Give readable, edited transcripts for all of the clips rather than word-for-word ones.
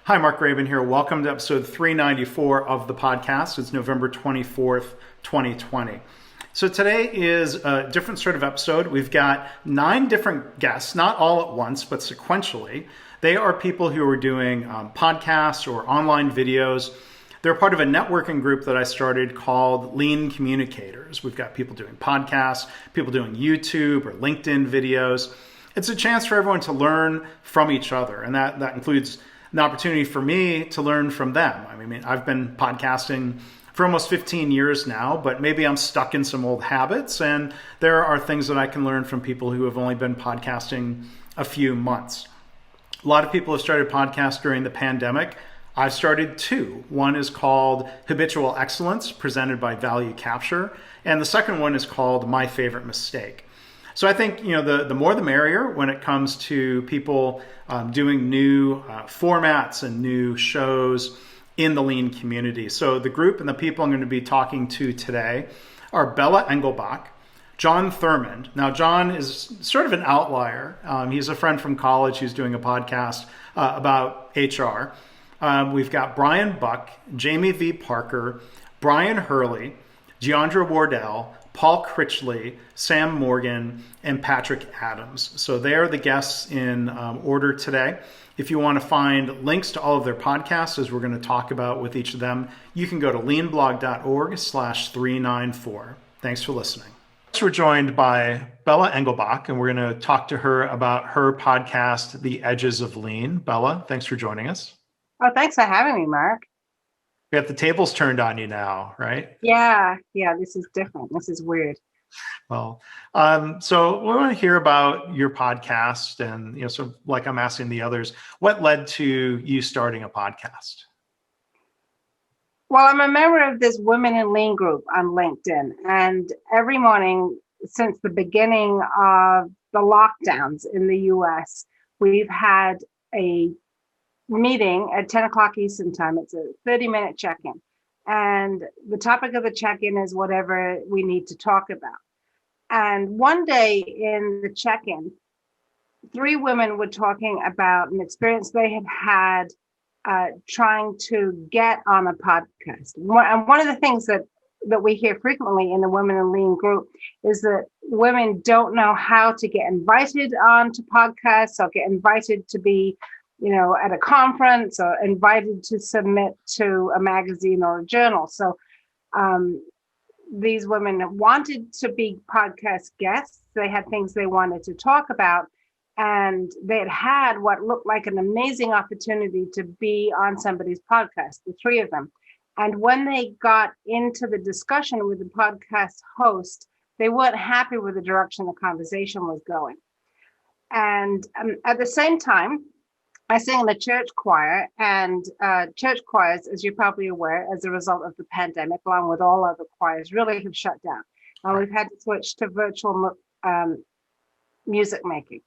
Hi, Mark Graban here. Welcome to episode 394 of the podcast. It's November 24th, 2020. So today is a different sort of episode. We've got 9 different guests, not all at once, but sequentially. They are people who are doing podcasts or online videos. They're part of a networking group that I started called Lean Communicators. We've got people doing podcasts, people doing YouTube or LinkedIn videos. It's a chance for everyone to learn from each other, and that includes an opportunity for me to learn from them. I mean, I've been podcasting for almost 15 years now, but maybe I'm stuck in some old habits, and there are things that I can learn from people who have only been podcasting a few months. A lot of people have started podcasts during the pandemic. I've started 2. One is called Habitual Excellence, presented by Value Capture, and the second one is called My Favorite Mistake. So I think the more the merrier when it comes to people doing new formats and new shows in the Lean community. So the group and the people I'm going to be talking to today are Bella Engelbach, John Thurmond. Now, John is sort of an outlier. He's a friend from college who's doing a podcast about HR. We've got Brian Buck, Jamie V. Parker, Brian Hurley, Deandra Wardell, Paul Critchley, Sam Morgan, and Patrick Adams. So they are the guests in order today. If you want to find links to all of their podcasts, as we're going to talk about with each of them, you can go to leanblog.org/394. Thanks for listening. We're joined by Bella Engelbach, and we're going to talk to her about her podcast, The Edges of Lean. Bella, thanks for joining us. Oh, thanks for having me, Mark. We got the tables turned on you now, right? Yeah, this is different. This is weird. Well, so we want to hear about your podcast, and so like I'm asking the others, what led to you starting a podcast? Well, I'm a member of this Women in Lean group on LinkedIn, and every morning since the beginning of the lockdowns in the US, we've had a meeting at 10 o'clock Eastern time. It's a 30-minute check-in. And the topic of the check-in is whatever we need to talk about. And one day in the check-in, 3 women were talking about an experience they had trying to get on a podcast. And one of the things that we hear frequently in the Women in Lean group is that women don't know how to get invited onto podcasts or get invited to be at a conference or invited to submit to a magazine or a journal. So these women wanted to be podcast guests. They had things they wanted to talk about, and they had what looked like an amazing opportunity to be on somebody's podcast, the 3 of them. And when they got into the discussion with the podcast host, they weren't happy with the direction the conversation was going. And at the same time, I sing in the church choir, and church choirs, as you're probably aware, as a result of the pandemic, along with all other choirs, really have shut down. And we've had to switch to virtual music making.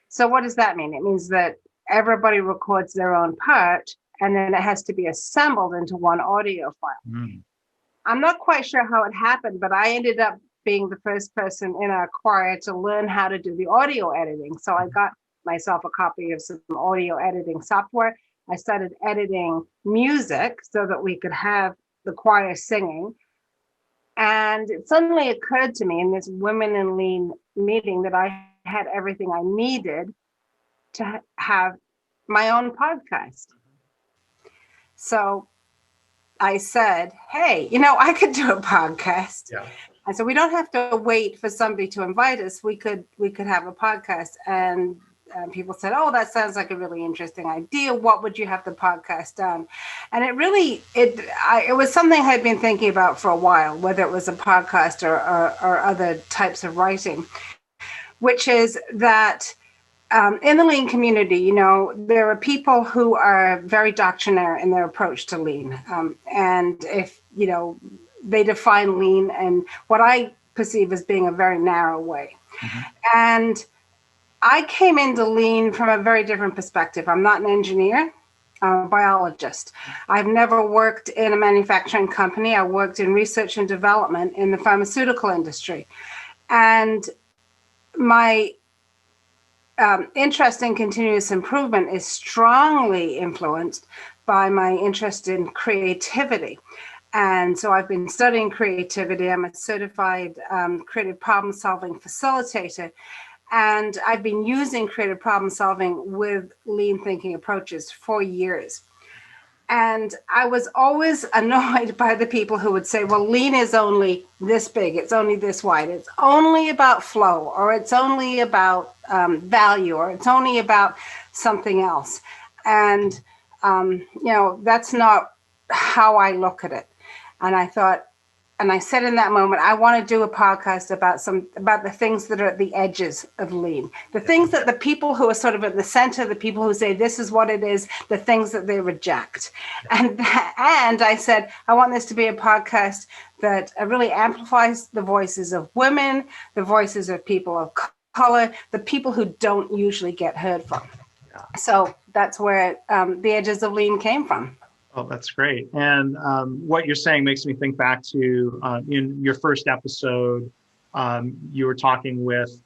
So what does that mean? It means that everybody records their own part, and then it has to be assembled into one audio file. I'm not quite sure how it happened, but I ended up being the first person in our choir to learn how to do the audio editing. So I got myself a copy of some audio editing software. I started editing music so that we could have the choir singing. And it suddenly occurred to me in this Women in Lean meeting that I had everything I needed to have my own podcast. So I said, hey, I could do a podcast. Yeah. And so we don't have to wait for somebody to invite us. We could have a podcast. And people said, oh, that sounds like a really interesting idea. What would you have the podcast on? And it was something I had been thinking about for a while, whether it was a podcast or other types of writing, which is that in the Lean community, there are people who are very doctrinaire in their approach to Lean. And if, they define Lean in what I perceive as being a very narrow way. Mm-hmm. And I came into Lean from a very different perspective. I'm not an engineer, I'm a biologist. I've never worked in a manufacturing company. I worked in research and development in the pharmaceutical industry. And my interest in continuous improvement is strongly influenced by my interest in creativity. And so I've been studying creativity. I'm a certified creative problem solving facilitator. And I've been using creative problem solving with lean thinking approaches for years. And I was always annoyed by the people who would say, well, lean is only this big, it's only this wide, it's only about flow, or it's only about value, or it's only about something else. And, that's not how I look at it. And I thought, and I said in that moment, I want to do a podcast about the things that are at the edges of lean, the things that the people who are sort of at the center, the people who say this is what it is, the things that they reject. And I said, I want this to be a podcast that really amplifies the voices of women, the voices of people of color, the people who don't usually get heard from. So that's where the edges of lean came from. Oh, that's great. And what you're saying makes me think back to in your first episode, you were talking with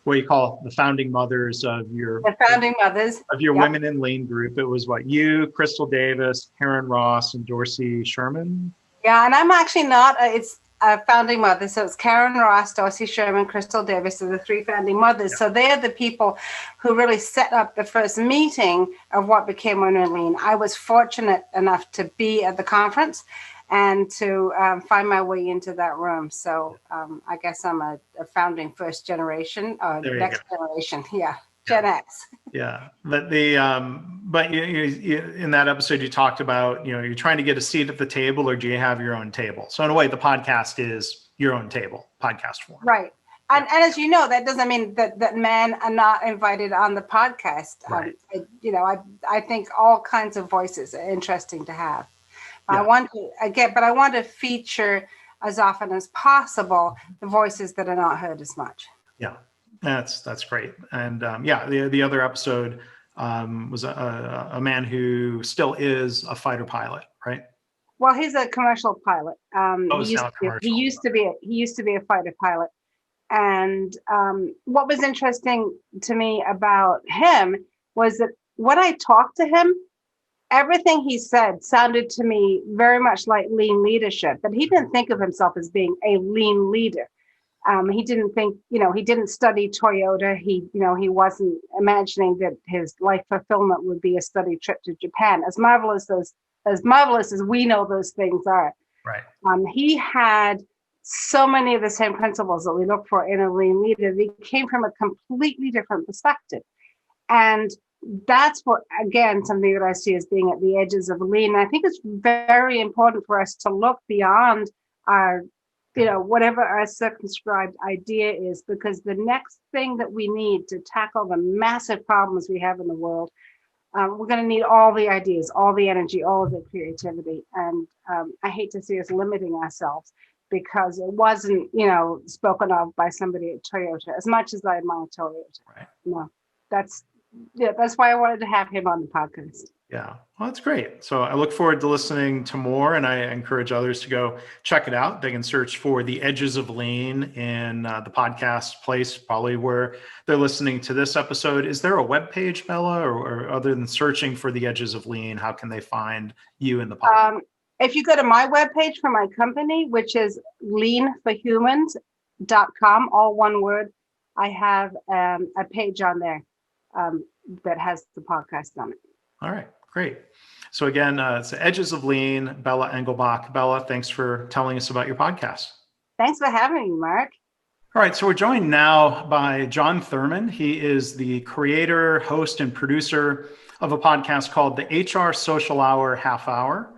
what you call the founding mothers of your Women in Lean group. It was what, you, Crystal Davis, Karen Ross, and Dorsey Sherman. Yeah, and I'm actually not. It's founding mothers. So it's Karen Ross, Dorsey Sherman, Crystal Davis are the three founding mothers. Yeah. So they're the people who really set up the first meeting of what became Women in Lean. I was fortunate enough to be at the conference and to find my way into that room. So I guess I'm a founding first generation or next generation. Yeah. Gen X. Yeah, but you in that episode you talked about you're trying to get a seat at the table, or do you have your own table? So in a way, the podcast is your own table, podcast form. Right, and as you know, that doesn't mean that men are not invited on the podcast. Right. I think all kinds of voices are interesting to have. Yeah. I want to feature as often as possible the voices that are not heard as much. Yeah. That's great. And the other episode was a man who still is a fighter pilot, right? Well, he's a commercial pilot. He used to be a fighter pilot. And what was interesting to me about him was that when I talked to him, everything he said sounded to me very much like lean leadership. But he didn't think of himself as being a lean leader. He didn't think, he didn't study Toyota. He wasn't imagining that his life fulfillment would be a study trip to Japan. As marvelous as we know those things are. Right. He had so many of the same principles that we look for in a lean leader. They came from a completely different perspective. And that's what, again, something that I see as being at the edges of lean. And I think it's very important for us to look beyond our whatever our circumscribed idea is, because the next thing that we need to tackle the massive problems we have in the world, we're going to need all the ideas, all the energy, all of the creativity. And I hate to see us limiting ourselves because it wasn't, spoken of by somebody at Toyota, as much as I admire Toyota. Right. No, that's why I wanted to have him on the podcast. Yeah, well, that's great. So I look forward to listening to more, and I encourage others to go check it out. They can search for The Edges of Lean in the podcast place, probably where they're listening to this episode. Is there a webpage, Bella, or other than searching for The Edges of Lean, how can they find you in the podcast? If you go to my webpage for my company, which is leanforhumans.com, all one word, I have a page on there that has the podcast on it. All right, great. So again, it's The Edges of Lean, Bella Engelbach. Bella, thanks for telling us about your podcast. Thanks for having me, Mark. All right, so we're joined now by John Thurman. He is the creator, host, and producer of a podcast called the HR Social Hour Half Hour.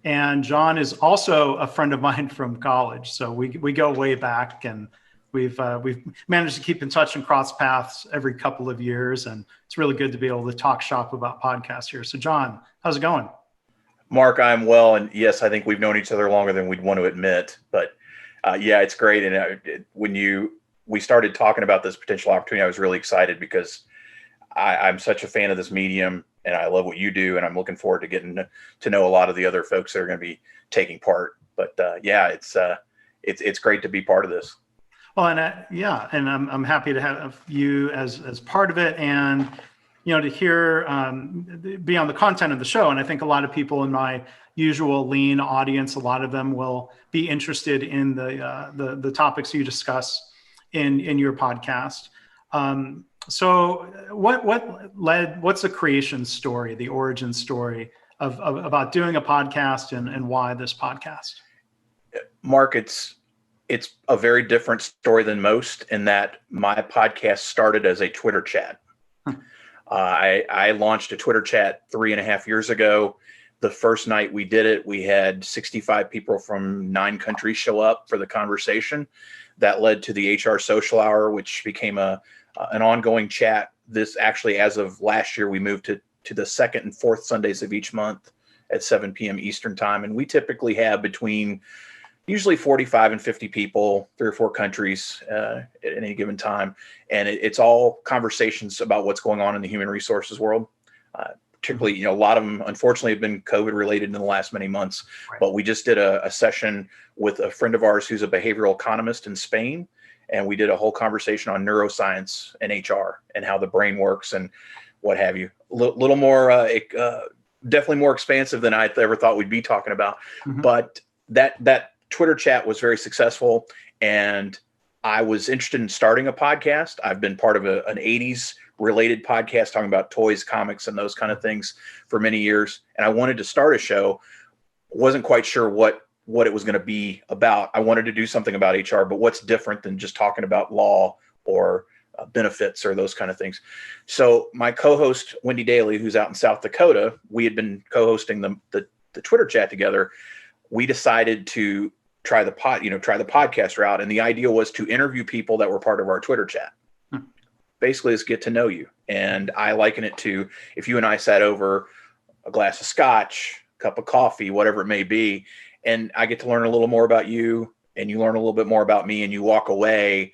And John is also a friend of mine from college. So we go way back, and we've managed to keep in touch and cross paths every couple of years. And it's really good to be able to talk shop about podcasts here. So John, how's it going? Mark, I'm well. And yes, I think we've known each other longer than we'd want to admit, but it's great. And when we started talking about this potential opportunity, I was really excited because I'm such a fan of this medium and I love what you do. And I'm looking forward to getting to know a lot of the other folks that are going to be taking part. But it's great to be part of this. Well, and yeah, and I'm happy to have you as part of it, and to hear be on the content of the show. And I think a lot of people in my usual lean audience, a lot of them will be interested in the topics you discuss in your podcast. So what's the creation story, the origin story of about doing a podcast and why this podcast? Mark, it's a very different story than most in that my podcast started as a Twitter chat. I launched a Twitter chat 3.5 years ago. The first night we did it, we had 65 people from 9 countries show up for the conversation. That led to the HR Social Hour, which became an ongoing chat. This actually, as of last year, we moved to the second and fourth Sundays of each month at 7 p.m. Eastern time. And we typically have between usually 45 and 50 people, 3 or 4 countries at any given time. And it's all conversations about what's going on in the human resources world. Particularly, a lot of them, unfortunately, have been COVID related in the last many months. Right. But we just did a session with a friend of ours who's a behavioral economist in Spain. And we did a whole conversation on neuroscience and HR and how the brain works and what have you. A little more, definitely more expansive than I ever thought we'd be talking about. Mm-hmm. But that Twitter chat was very successful, and I was interested in starting a podcast. I've been part of an 80s related podcast talking about toys, comics, and those kind of things for many years. And I wanted to start a show. Wasn't quite sure what it was going to be about. I wanted to do something about HR, but what's different than just talking about law or benefits or those kind of things. So my co-host, Wendy Daly, who's out in South Dakota, we had been co-hosting the Twitter chat together. We decided to try the podcast route. And the idea was to interview people that were part of our Twitter chat. Basically, it's get to know you. And I liken it to if you and I sat over a glass of scotch, a cup of coffee, whatever it may be, and I get to learn a little more about you and you learn a little bit more about me and you walk away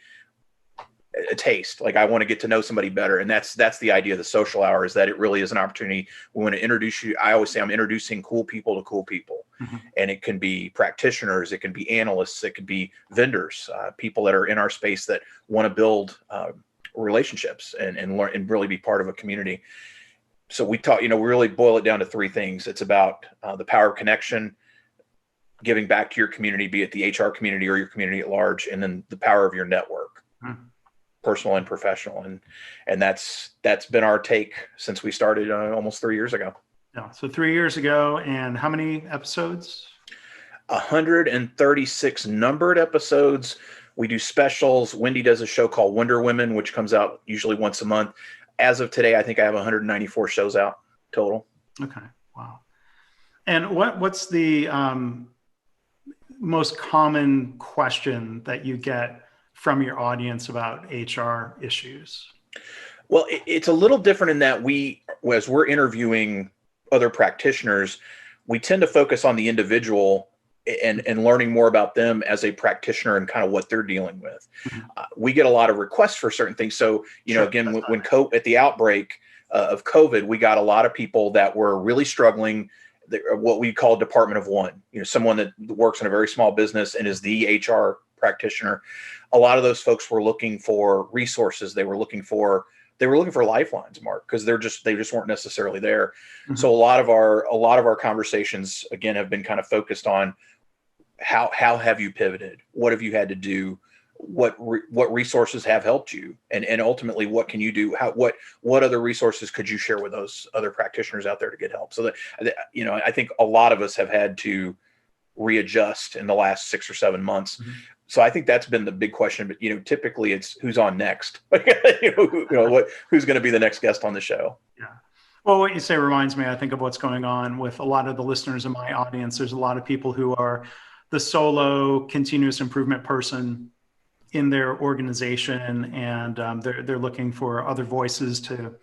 a taste. Like, I want to get to know somebody better. And that's the idea of the social hour, is that it really is an opportunity. We want to introduce you. I always say I'm introducing cool people to cool people. Mm-hmm. And it can be practitioners, it can be analysts, it could be vendors, people that are in our space that want to build relationships and learn and really be part of a community. So we talk, we really boil it down to 3 things. It's about the power of connection, giving back to your community, be it the HR community or your community at large, and then the power of your network. Mm-hmm. Personal and professional. And that's been our take since we started almost 3 years ago. Yeah. So 3 years ago. And how many episodes? 136 numbered episodes. We do specials. Wendy does a show called Wonder Women, which comes out usually once a month. As of today, I think I have 194 shows out total. Okay. Wow. And what's the most common question that you get from your audience about HR issues? Well, it's a little different in that as we're interviewing other practitioners, we tend to focus on the individual and learning more about them as a practitioner and kind of what they're dealing with. Mm-hmm. We get a lot of requests for certain things. So, sure, again, when at the outbreak of COVID, we got a lot of people that were really struggling, what we call department of one, someone that works in a very small business and is the HR practitioner. A lot of those folks were looking for resources. They were looking for lifelines, Mark, because they just weren't necessarily there. Mm-hmm. So a lot of our conversations, again, have been kind of focused on how have you pivoted? What have you had to do? What resources have helped you? And ultimately, what can you do? What other resources could you share with those other practitioners out there to get help? So that, I think a lot of us have had to readjust in the last 6 or 7 months. Mm-hmm. So I think that's been the big question. But typically it's who's on next. Who's going to be the next guest on the show? Yeah. Well, what you say reminds me, I think, of what's going on with a lot of the listeners in my audience. There's a lot of people who are the solo continuous improvement person in their organization, and they're looking for other voices to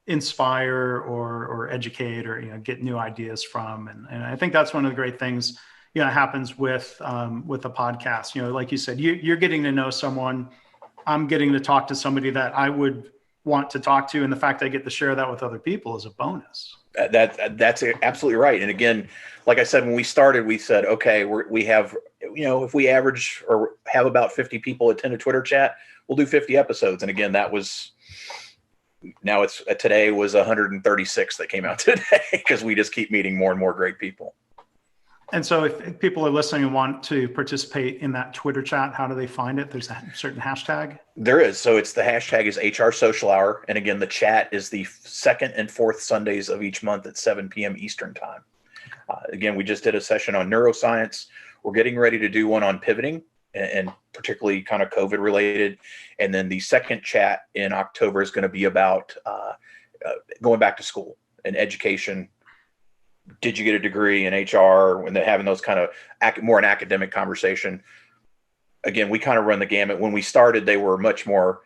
inspire or educate or get new ideas from. And I think that's one of the great things happens with a podcast. Like you said, you're getting to know someone. I'm getting to talk to somebody that I would want to talk to, and the fact I get to share that with other people is a bonus. That's absolutely right. And again, like I said, when we started, we said, okay, we have, if we average or have about 50 people attend a Twitter chat, we'll do 50 episodes. And again, that was, now it's today was 136 that came out today because we just keep meeting more and more great people. And so if people are listening and want to participate in that Twitter chat, how do they find it? There's a certain hashtag? There is. So it's the hashtag is HR Social Hour. And again, the chat is the second and fourth Sundays of each month at 7 p.m. Eastern time. Again, we just did a session on neuroscience. We're getting ready to do one on pivoting and particularly kind of COVID related. And then the second chat in October is going to be about going back to school and education. Did you get a degree in HR? When they're having those kind of more an academic conversation. Again, we kind of run the gamut. When we started, they were much more,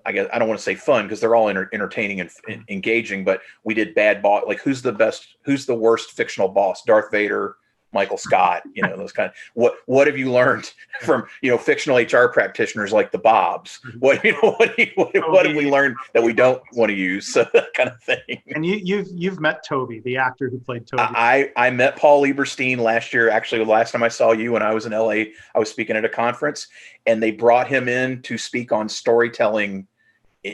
I guess, I don't want to say fun because they're all entertaining and engaging, but we did bad boss, like who's the worst fictional boss? Darth Vader, Michael Scott, those kind of, what have you learned from, fictional HR practitioners like the Bobs? What have we learned that we don't want to use? So that kind of thing. And you've met Toby, the actor who played Toby. I met Paul Lieberstein last year. Actually, the last time I saw you when I was in LA, I was speaking at a conference and they brought him in to speak on storytelling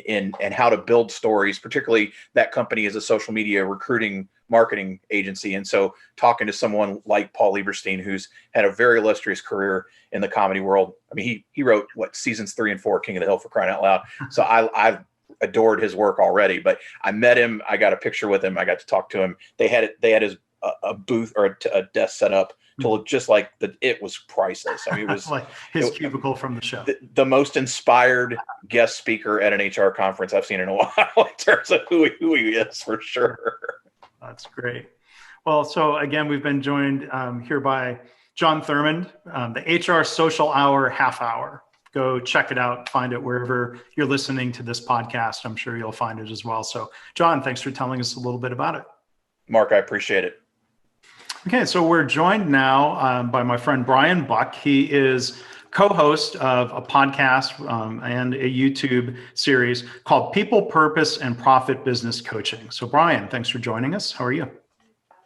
and how to build stories. Particularly that company is a social media recruiting marketing agency. And so talking to someone like Paul Lieberstein, who's had a very illustrious career in the comedy world. I mean, he wrote seasons 3 and 4, King of the Hill, for crying out loud. So I adored his work already, but I met him. I got a picture with him. I got to talk to him. They had his a booth or a desk set up to look just like it was priceless. I mean, it was like his cubicle from the show. The most inspired guest speaker at an HR conference I've seen in a while in terms of who he is, for sure. That's great. Well, so again, we've been joined here by John Thurmond, the HR Social Hour half hour. Go check it out, find it wherever you're listening to this podcast. I'm sure you'll find it as well. So John, thanks for telling us a little bit about it. Mark, I appreciate it. Okay, so we're joined now by my friend Brian Buck. He is co-host of a podcast and a YouTube series called People, Purpose, and Profit Business Coaching. So Brian, thanks for joining us. How are you?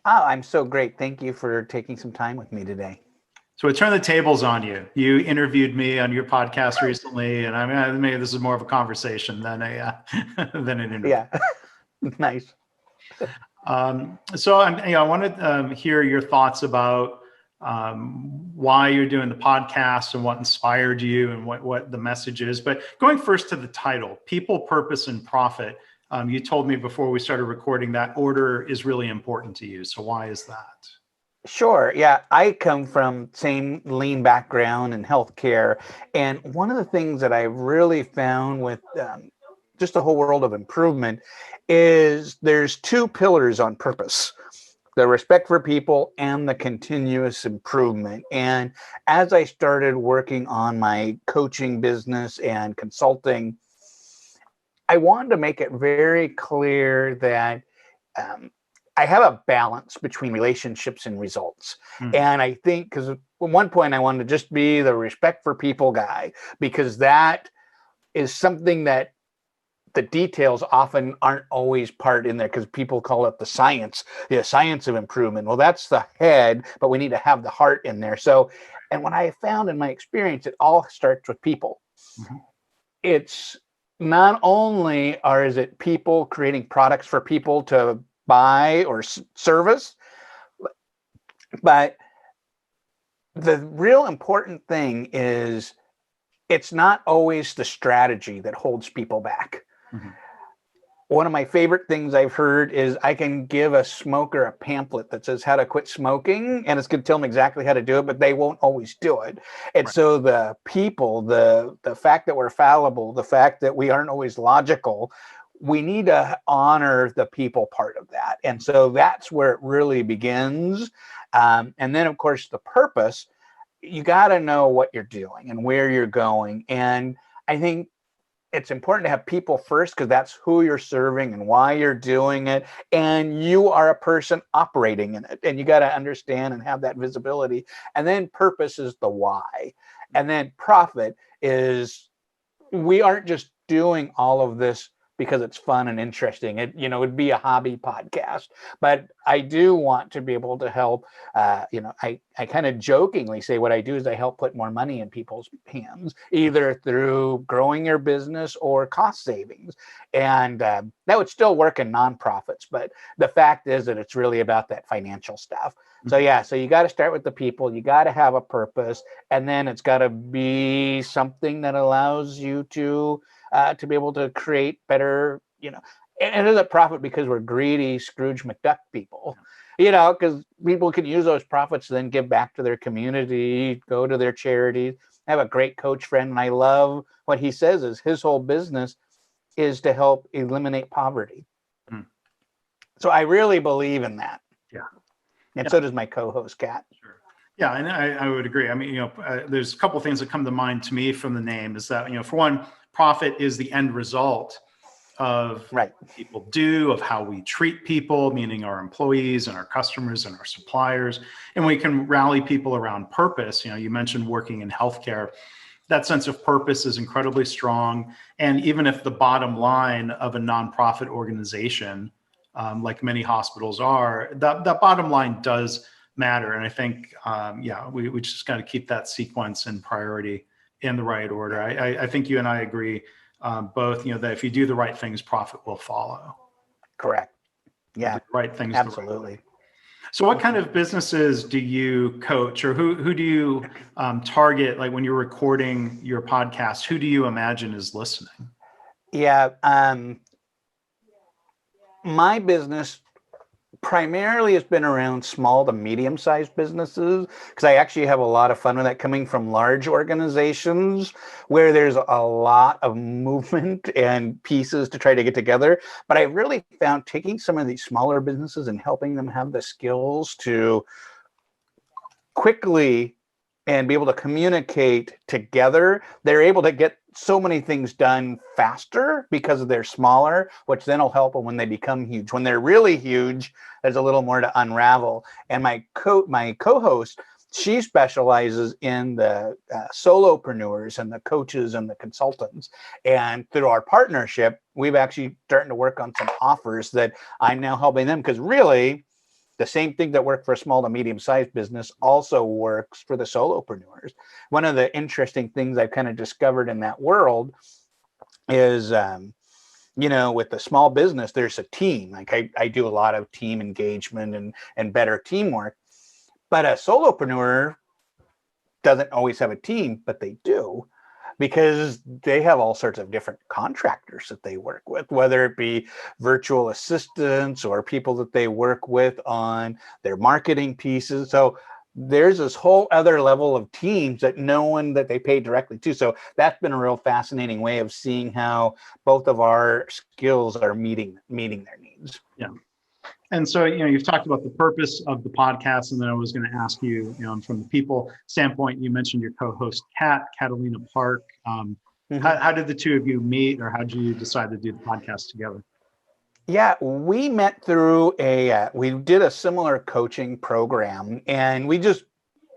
Oh, I'm so great. Thank you for taking some time with me today. So I turned the tables on you. You interviewed me on your podcast recently, and I mean, maybe this is more of a conversation than an interview. Yeah, nice. So I want to hear your thoughts about why you're doing the podcast and what inspired you and what the message is. But going first to the title, People, Purpose, and Profit. You told me before we started recording that order is really important to you. So why is that? Sure. Yeah, I come from same lean background in healthcare. And one of the things that I really found with just the whole world of improvement is there's two pillars on purpose: the respect for people and the continuous improvement. And as I started working on my coaching business and consulting, I wanted to make it very clear that I have a balance between relationships and results. And I think, because at one point I wanted to just be the respect for people guy, because that is something that the details often aren't always part in there, because people call it the science of improvement. Well, that's the head, but we need to have the heart in there. So, and what I found in my experience, it all starts with people. Mm-hmm. It's not only is it people creating products for people to buy or service, but the real important thing is it's not always the strategy that holds people back. Mm-hmm. One of my favorite things I've heard is I can give a smoker a pamphlet that says how to quit smoking, and it's going to tell them exactly how to do it, but they won't always do it. And right. So the people, the fact that we're fallible, the fact that we aren't always logical, we need to honor the people part of that. And so that's where it really begins. And then, of course, the purpose, you got to know what you're doing and where you're going. And I think it's important to have people first, because that's who you're serving and why you're doing it. And you are a person operating in it. And you got to understand and have that visibility. And then purpose is the why. And then profit is, we aren't just doing all of this because it's fun and interesting. It'd be a hobby podcast, but I do want to be able to help. I kind of jokingly say what I do is I help put more money in people's hands, either through growing your business or cost savings. And that would still work in nonprofits, but the fact is that it's really about that financial stuff. So you got to start with the people, you got to have a purpose, and then it's got to be something that allows you to be able to create better, and it isn't profit because we're greedy Scrooge McDuck people, because people can use those profits to then give back to their community, go to their charities. I have a great coach friend, and I love what he says is his whole business is to help eliminate poverty. So I really believe in that. And so does my co-host, Kat. Sure. Yeah, and I would agree. I mean, there's a couple of things that come to mind to me from the name is that, for one, profit is the end result of what people do, of how we treat people, meaning our employees and our customers and our suppliers. And we can rally people around purpose. You mentioned working in healthcare. That sense of purpose is incredibly strong. And even if the bottom line of a nonprofit organization, like many hospitals are, that bottom line does matter. And I think, we just got to keep that sequence and priority in the right order. I think you and I agree both, that if you do the right things, profit will follow. Correct. Yeah. Right things. Absolutely. Right. So what kind of businesses do you coach, or who do you target? Like when you're recording your podcast, who do you imagine is listening? Yeah. My business primarily has been around small to medium-sized businesses, because I actually have a lot of fun with that, coming from large organizations where there's a lot of movement and pieces to try to get together. But I really found taking some of these smaller businesses and helping them have the skills to quickly and be able to communicate together, they're able to get so many things done faster because they're smaller, which then will help them when they become huge. When they're really huge, there's a little more to unravel. And my co-host, she specializes in the solopreneurs and the coaches and the consultants. And through our partnership, we've actually starting to work on some offers that I'm now helping them, because really, the same thing that worked for a small to medium-sized business also works for the solopreneurs. One of the interesting things I've kind of discovered in that world is, with the small business, there's a team. Like I do a lot of team engagement and better teamwork. But a solopreneur doesn't always have a team, but they do, because they have all sorts of different contractors that they work with, whether it be virtual assistants or people that they work with on their marketing pieces. So there's this whole other level of teams that that they pay directly to. So that's been a real fascinating way of seeing how both of our skills are meeting their needs. Yeah. And so, you've talked about the purpose of the podcast, and then I was going to ask you, from the people standpoint, you mentioned your co-host, Catalina Park. How did the two of you meet, or how did you decide to do the podcast together? Yeah, we met through we did a similar coaching program, and we just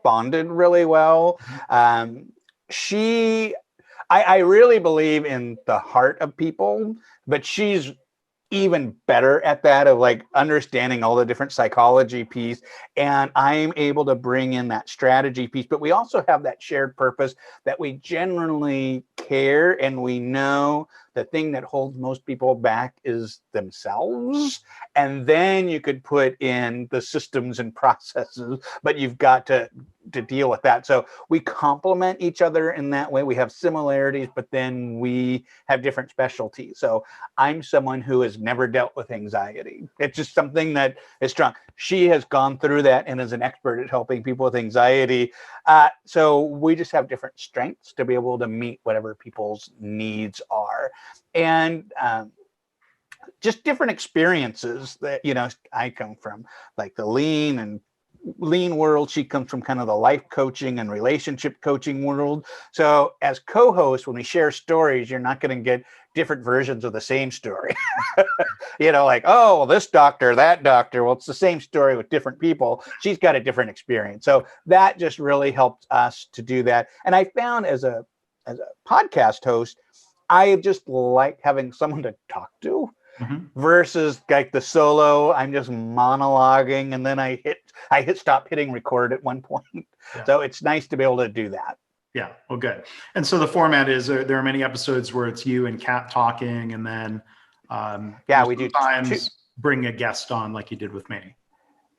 bonded really well. I really believe in the heart of people, but she's even better at that, of like understanding all the different psychology piece, and I'm able to bring in that strategy piece. But we also have that shared purpose that we generally care, and we know the thing that holds most people back is themselves. And then you could put in the systems and processes, but you've got to deal with that. So we complement each other in that way. We have similarities, but then we have different specialties. So I'm someone who has never dealt with anxiety. It's just something that is strong. She has gone through that and is an expert at helping people with anxiety. So we just have different strengths to be able to meet whatever people's needs are. And just different experiences that, I come from, like the lean world. She comes from kind of the life coaching and relationship coaching world. So as co-hosts, when we share stories, you're not going to get different versions of the same story. Like, oh, well, this doctor, that doctor. Well, it's the same story with different people. She's got a different experience. So that just really helped us to do that. And I found as a podcast host, I just like having someone to talk to versus like the solo. I'm just monologuing, and then I hit stop hitting record at one point. Yeah. So it's nice to be able to do that. Yeah, well, good. And so the format is there are many episodes where it's you and Kat talking, and then we do sometimes bring a guest on like you did with me.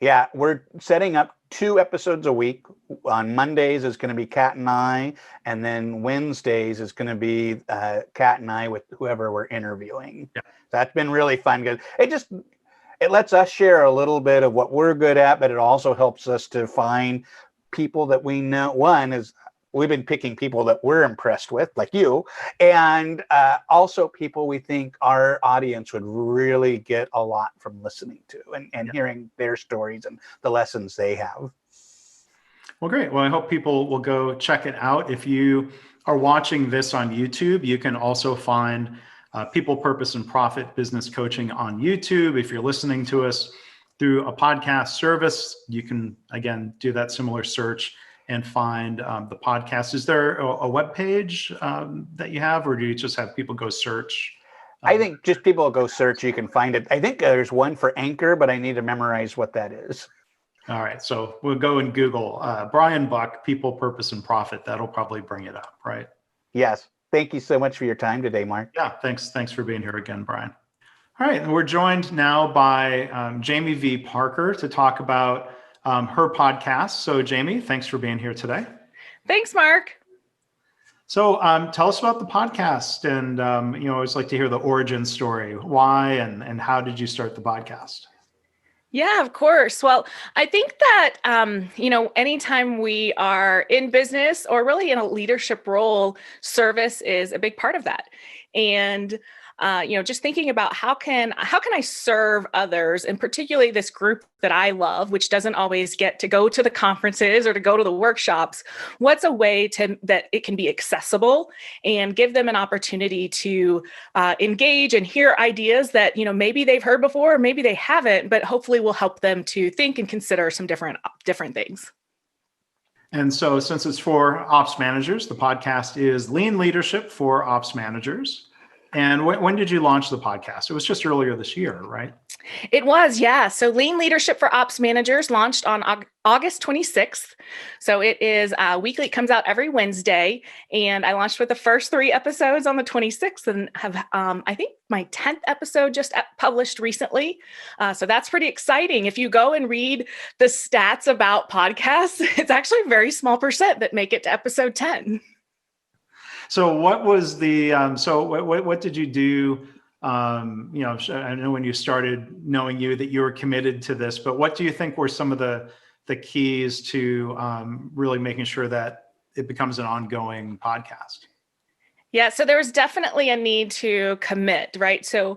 Yeah, we're setting up 2 episodes a week. On Mondays is going to be Kat and I, and then Wednesdays is going to be Kat and I with whoever we're interviewing. Yeah. That's been really fun because it lets us share a little bit of what we're good at, but it also helps us to find people that we know. One is we've been picking people that we're impressed with, like you, and also people we think our audience would really get a lot from listening to and hearing their stories and the lessons they have. Well, great. Well, I hope people will go check it out. If you are watching this on YouTube, you can also find People, Purpose, and Profit Business Coaching on YouTube. If you're listening to us through a podcast service, you can, again, do that similar search and find the podcast. Is there a web page that you have, or do you just have people go search? I think just people go search, you can find it. I think there's one for Anchor, but I need to memorize what that is. All right, so we'll go and Google Brian Buck, People, Purpose, and Profit. That'll probably bring it up, right? Yes. Thank you so much for your time today, Mark. Yeah, thanks for being here again, Brian. All right, and we're joined now by Jamie V. Parker to talk about her podcast. So Jamie, thanks for being here today. Thanks, Mark. So tell us about the podcast, and I always like to hear the origin story. Why and how did you start the podcast? Yeah, of course. Well, I think that, anytime we are in business or really in a leadership role, service is a big part of that. And just thinking about how can I serve others, and particularly this group that I love, which doesn't always get to go to the conferences or to go to the workshops. What's a way that it can be accessible and give them an opportunity to engage and hear ideas that, maybe they've heard before, or maybe they haven't, but hopefully will help them to think and consider some different things. And so since it's for ops managers, the podcast is Lean Leadership for Ops Managers. And when did you launch the podcast? It was just earlier this year, right? It was, yeah. So Lean Leadership for Ops Managers launched on August 26th. So it is weekly. It comes out every Wednesday. And I launched with the first 3 episodes on the 26th and have, I think, my 10th episode just published recently. So that's pretty exciting. If you go and read the stats about podcasts, it's actually a very small percent that make it to episode 10. So what was the, what did you do? I know when you started knowing you that you were committed to this, but what do you think were some of the keys to really making sure that it becomes an ongoing podcast? Yeah, so there was definitely a need to commit, right? So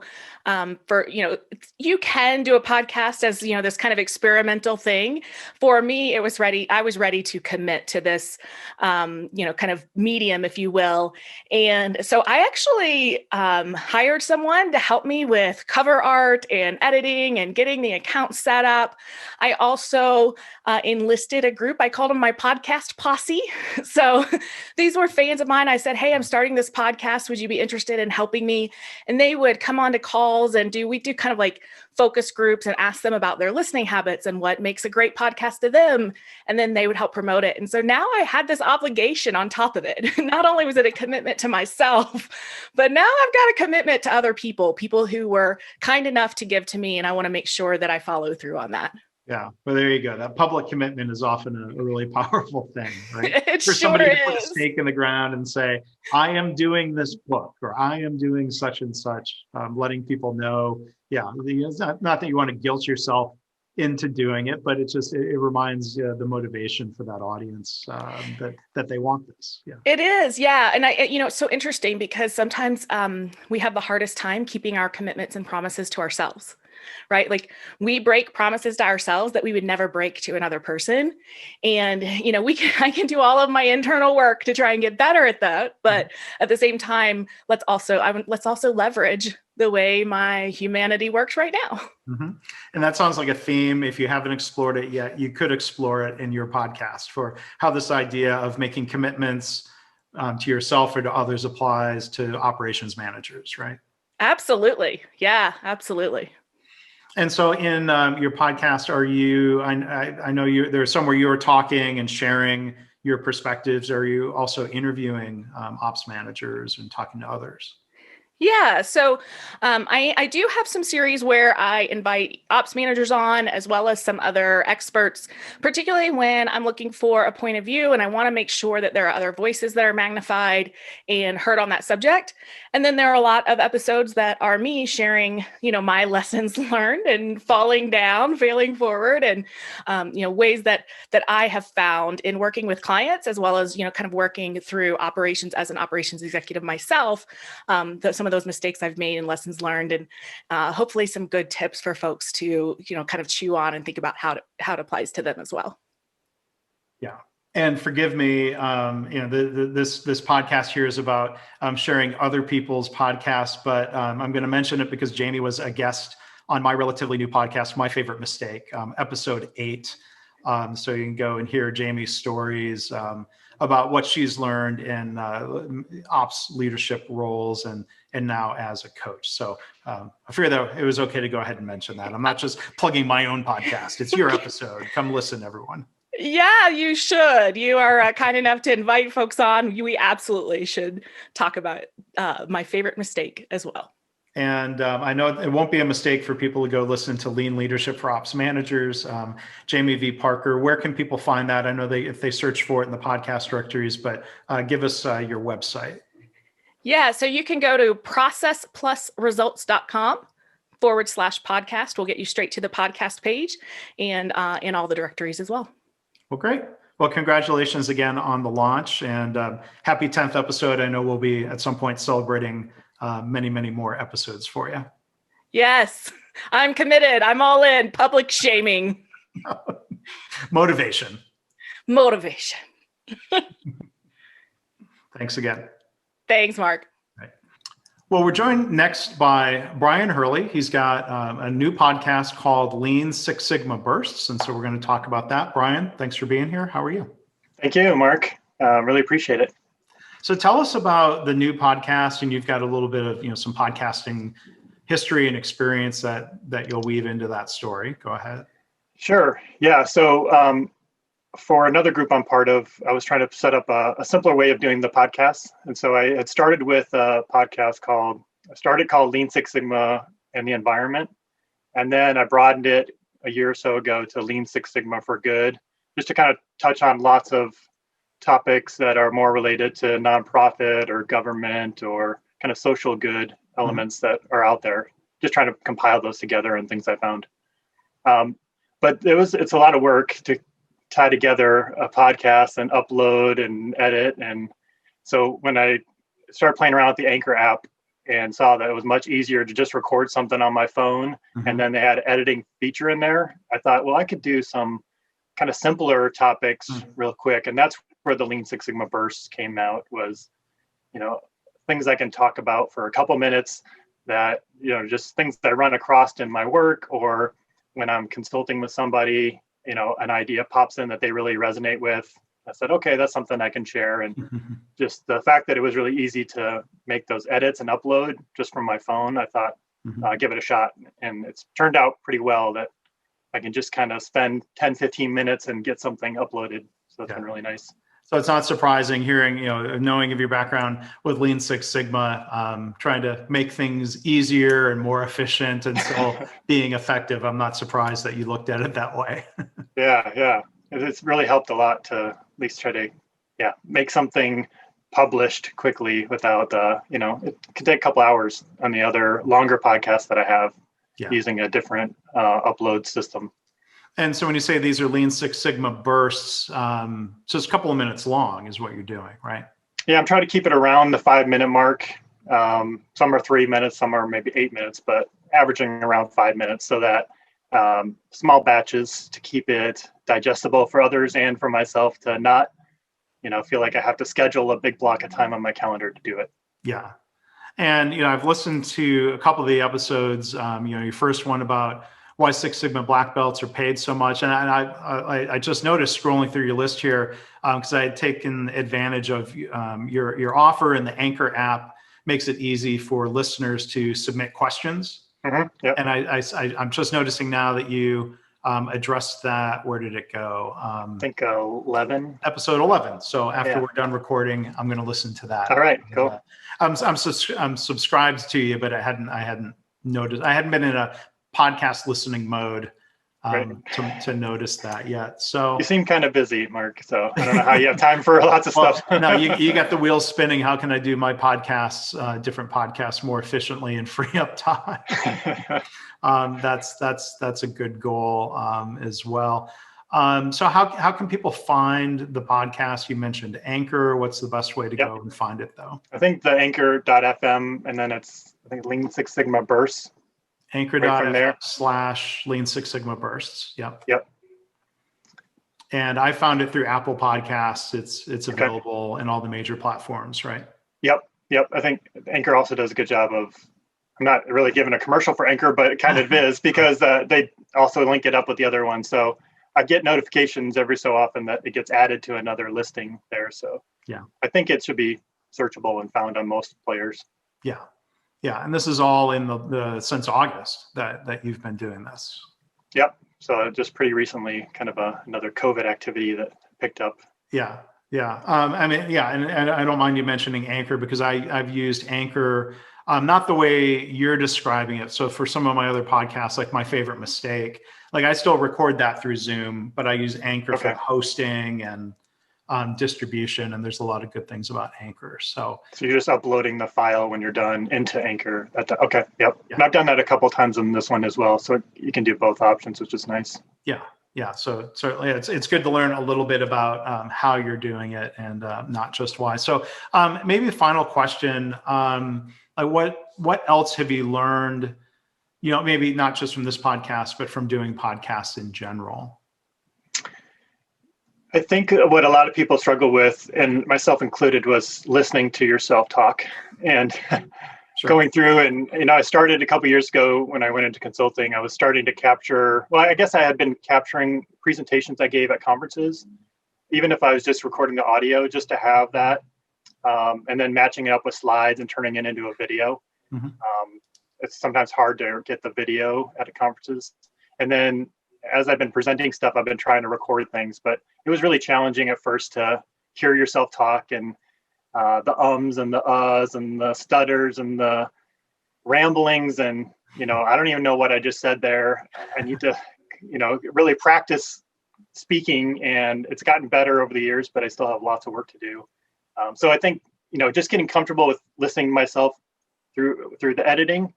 you can do a podcast as, this kind of experimental thing. For me, I was ready to commit to this, kind of medium, if you will. And so I actually hired someone to help me with cover art and editing and getting the account set up. I also enlisted a group. I called them my podcast posse. So these were fans of mine. I said, hey, I'm starting this podcast. Would you be interested in helping me? And they would come on to calls and we do kind of like focus groups and ask them about their listening habits and what makes a great podcast to them. And then they would help promote it. And so now I had this obligation on top of it. Not only was it a commitment to myself, but now I've got a commitment to other people who were kind enough to give to me. And I want to make sure that I follow through on that. Yeah, well, there you go. That public commitment is often a really powerful thing, right? It For sure somebody to is. put a stake in the ground and say, I am doing this book, or I am doing such and such, letting people know. Yeah, it's not that you want to guilt yourself into doing it, but it reminds the motivation for that audience that they want this. Yeah, it is. Yeah. And it's so interesting because sometimes we have the hardest time keeping our commitments and promises to ourselves. Right? Like we break promises to ourselves that we would never break to another person. And, I can do all of my internal work to try and get better at that. But at the same time, let's also leverage the way my humanity works right now. Mm-hmm. And that sounds like a theme. If you haven't explored it yet, you could explore it in your podcast for how this idea of making commitments to yourself or to others applies to operations managers, right? Absolutely. Yeah, absolutely. And so in your podcast, I know there's somewhere you are talking and sharing your perspectives. Are you also interviewing ops managers and talking to others? Yeah, so I do have some series where I invite ops managers on as well as some other experts, particularly when I'm looking for a point of view and I want to make sure that there are other voices that are magnified and heard on that subject. And then there are a lot of episodes that are me sharing, my lessons learned and falling down, failing forward, and ways that I have found in working with clients as well as kind of working through operations as an operations executive myself. Some of those mistakes I've made and lessons learned, and hopefully some good tips for folks to, kind of chew on and think about how it applies to them as well. Yeah. And forgive me, this podcast here is about sharing other people's podcasts, but I'm going to mention it because Jamie was a guest on my relatively new podcast, My Favorite Mistake, episode 8. So you can go and hear Jamie's stories about what she's learned in ops leadership roles and now as a coach. So I figured that it was okay to go ahead and mention that. I'm not just plugging my own podcast. It's your episode. Come listen, everyone. Yeah, you should. You are kind enough to invite folks on. We absolutely should talk about My Favorite Mistake as well. And I know it won't be a mistake for people to go listen to Lean Leadership for Ops Managers, Jamie V. Parker. Where can people find that? I know if they search for it in the podcast directories, but give us your website. Yeah, so you can go to processplusresults.com/podcast. We'll get you straight to the podcast page and in all the directories as well. Well, great. Well, congratulations again on the launch and happy 10th episode. I know we'll be at some point celebrating many, many more episodes for you. Yes, I'm committed. I'm all in. Public shaming. Motivation. Thanks again. Thanks, Mark. Well, we're joined next by Brian Hurley. He's got a new podcast called Lean Six Sigma Bursts. And so we're going to talk about that. Brian, thanks for being here. How are you? Thank you, Mark. Really appreciate it. So tell us about the new podcast, and you've got a little bit of some podcasting history and experience that you'll weave into that story. Go ahead. Sure. Yeah. So for another group I'm part of, I was trying to set up a simpler way of doing the podcast. And so I had started with a podcast called Lean Six Sigma and the Environment. And then I broadened it a year or so ago to Lean Six Sigma for Good, just to kind of touch on lots of topics that are more related to nonprofit or government or kind of social good elements that are out there. Just trying to compile those together and things I found. But it's a lot of work to tie together a podcast and upload and edit. And so when I started playing around with the Anchor app and saw that it was much easier to just record something on my phone, and then they had an editing feature in there, I thought, well, I could do some kind of simpler topics real quick. And that's where the Lean Six Sigma bursts came out, was, things I can talk about for a couple minutes that, just things that I run across in my work, or when I'm consulting with somebody, an idea pops in that they really resonate with. I said, okay, that's something I can share. And just the fact that it was really easy to make those edits and upload just from my phone, I thought, give it a shot. And it's turned out pretty well that I can just kind of spend 10, 15 minutes and get something uploaded. So it's been really nice. So it's not surprising hearing, knowing of your background with Lean Six Sigma, trying to make things easier and more efficient and still being effective. I'm not surprised that you looked at it that way. Yeah. It's really helped a lot to at least try to, make something published quickly without, it could take a couple hours on the other longer podcasts that I have using a different upload system. And so when you say these are Lean Six Sigma bursts, so it's a couple of minutes long is what you're doing, right? Yeah, I'm trying to keep it around the 5-minute mark. Some are 3 minutes, some are maybe 8 minutes, but averaging around 5 minutes, so that small batches to keep it digestible for others and for myself to not, feel like I have to schedule a big block of time on my calendar to do it. Yeah. And, I've listened to a couple of the episodes, your first one about why Six Sigma black belts are paid so much. And I just noticed scrolling through your list here, because I had taken advantage of your offer, and the Anchor app makes it easy for listeners to submit questions. Yep. And I'm just noticing now that you addressed that. Where did it go? I think 11. Episode 11. So after we're done recording, I'm going to listen to that. All right, cool. I'm subscribed to you, but I hadn't noticed. I hadn't been in a podcast listening mode to notice that yet. So you seem kind of busy, Mark. So I don't know how you have time for lots of stuff. No, you got the wheels spinning. How can I do my podcasts, different podcasts, more efficiently and free up time? That's a good goal as well. So how can people find the podcast? You mentioned Anchor. What's the best way to go and find it, though? I think the anchor.fm, and then it's, I think, Lean Six Sigma Bursts. Anchor.fm/ Lean Six Sigma Bursts. Yep. And I found it through Apple Podcasts. It's available in all the major platforms, right? Yep. I think Anchor also does a good job of, I'm not really giving a commercial for Anchor, but it kind of is, because they also link it up with the other one. So I get notifications every so often that it gets added to another listing there. So I think it should be searchable and found on most players. Yeah, and this is all in the since August that you've been doing this. Yep. So just pretty recently, kind of another COVID activity that picked up. Yeah. I mean, and I don't mind you mentioning Anchor, because I've used Anchor, not the way you're describing it. So for some of my other podcasts, like My Favorite Mistake, like I still record that through Zoom, but I use Anchor for hosting and distribution, and there's a lot of good things about Anchor. So you're just uploading the file when you're done into Anchor. Okay. Yep. Yeah. And I've done that a couple of times in this one as well. So you can do both options, which is nice. Yeah. So certainly it's good to learn a little bit about how you're doing it, and not just why. So maybe a final question. What else have you learned, maybe not just from this podcast, but from doing podcasts in general? I think what a lot of people struggle with, and myself included, was listening to yourself talk and going through. And, I started a couple of years ago when I went into consulting. I was starting to capture, I guess I had been capturing presentations I gave at conferences, even if I was just recording the audio, just to have that, and then matching it up with slides and turning it into a video. It's sometimes hard to get the video at conferences. And then as I've been presenting stuff, I've been trying to record things, but it was really challenging at first to hear yourself talk, and the ums and the uhs and the stutters and the ramblings. And, I don't even know what I just said there. I need to, really practice speaking, and it's gotten better over the years, but I still have lots of work to do. So I think, just getting comfortable with listening to myself through the editing,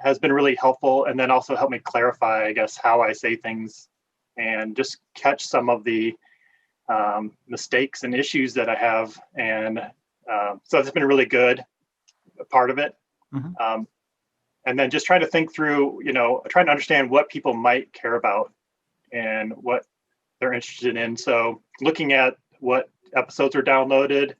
has been really helpful, and then also helped me clarify, I guess, how I say things, and just catch some of the mistakes and issues that I have. And so it's been a really good part of it. And then just trying to think through, trying to understand what people might care about and what they're interested in. So looking at what episodes are downloaded,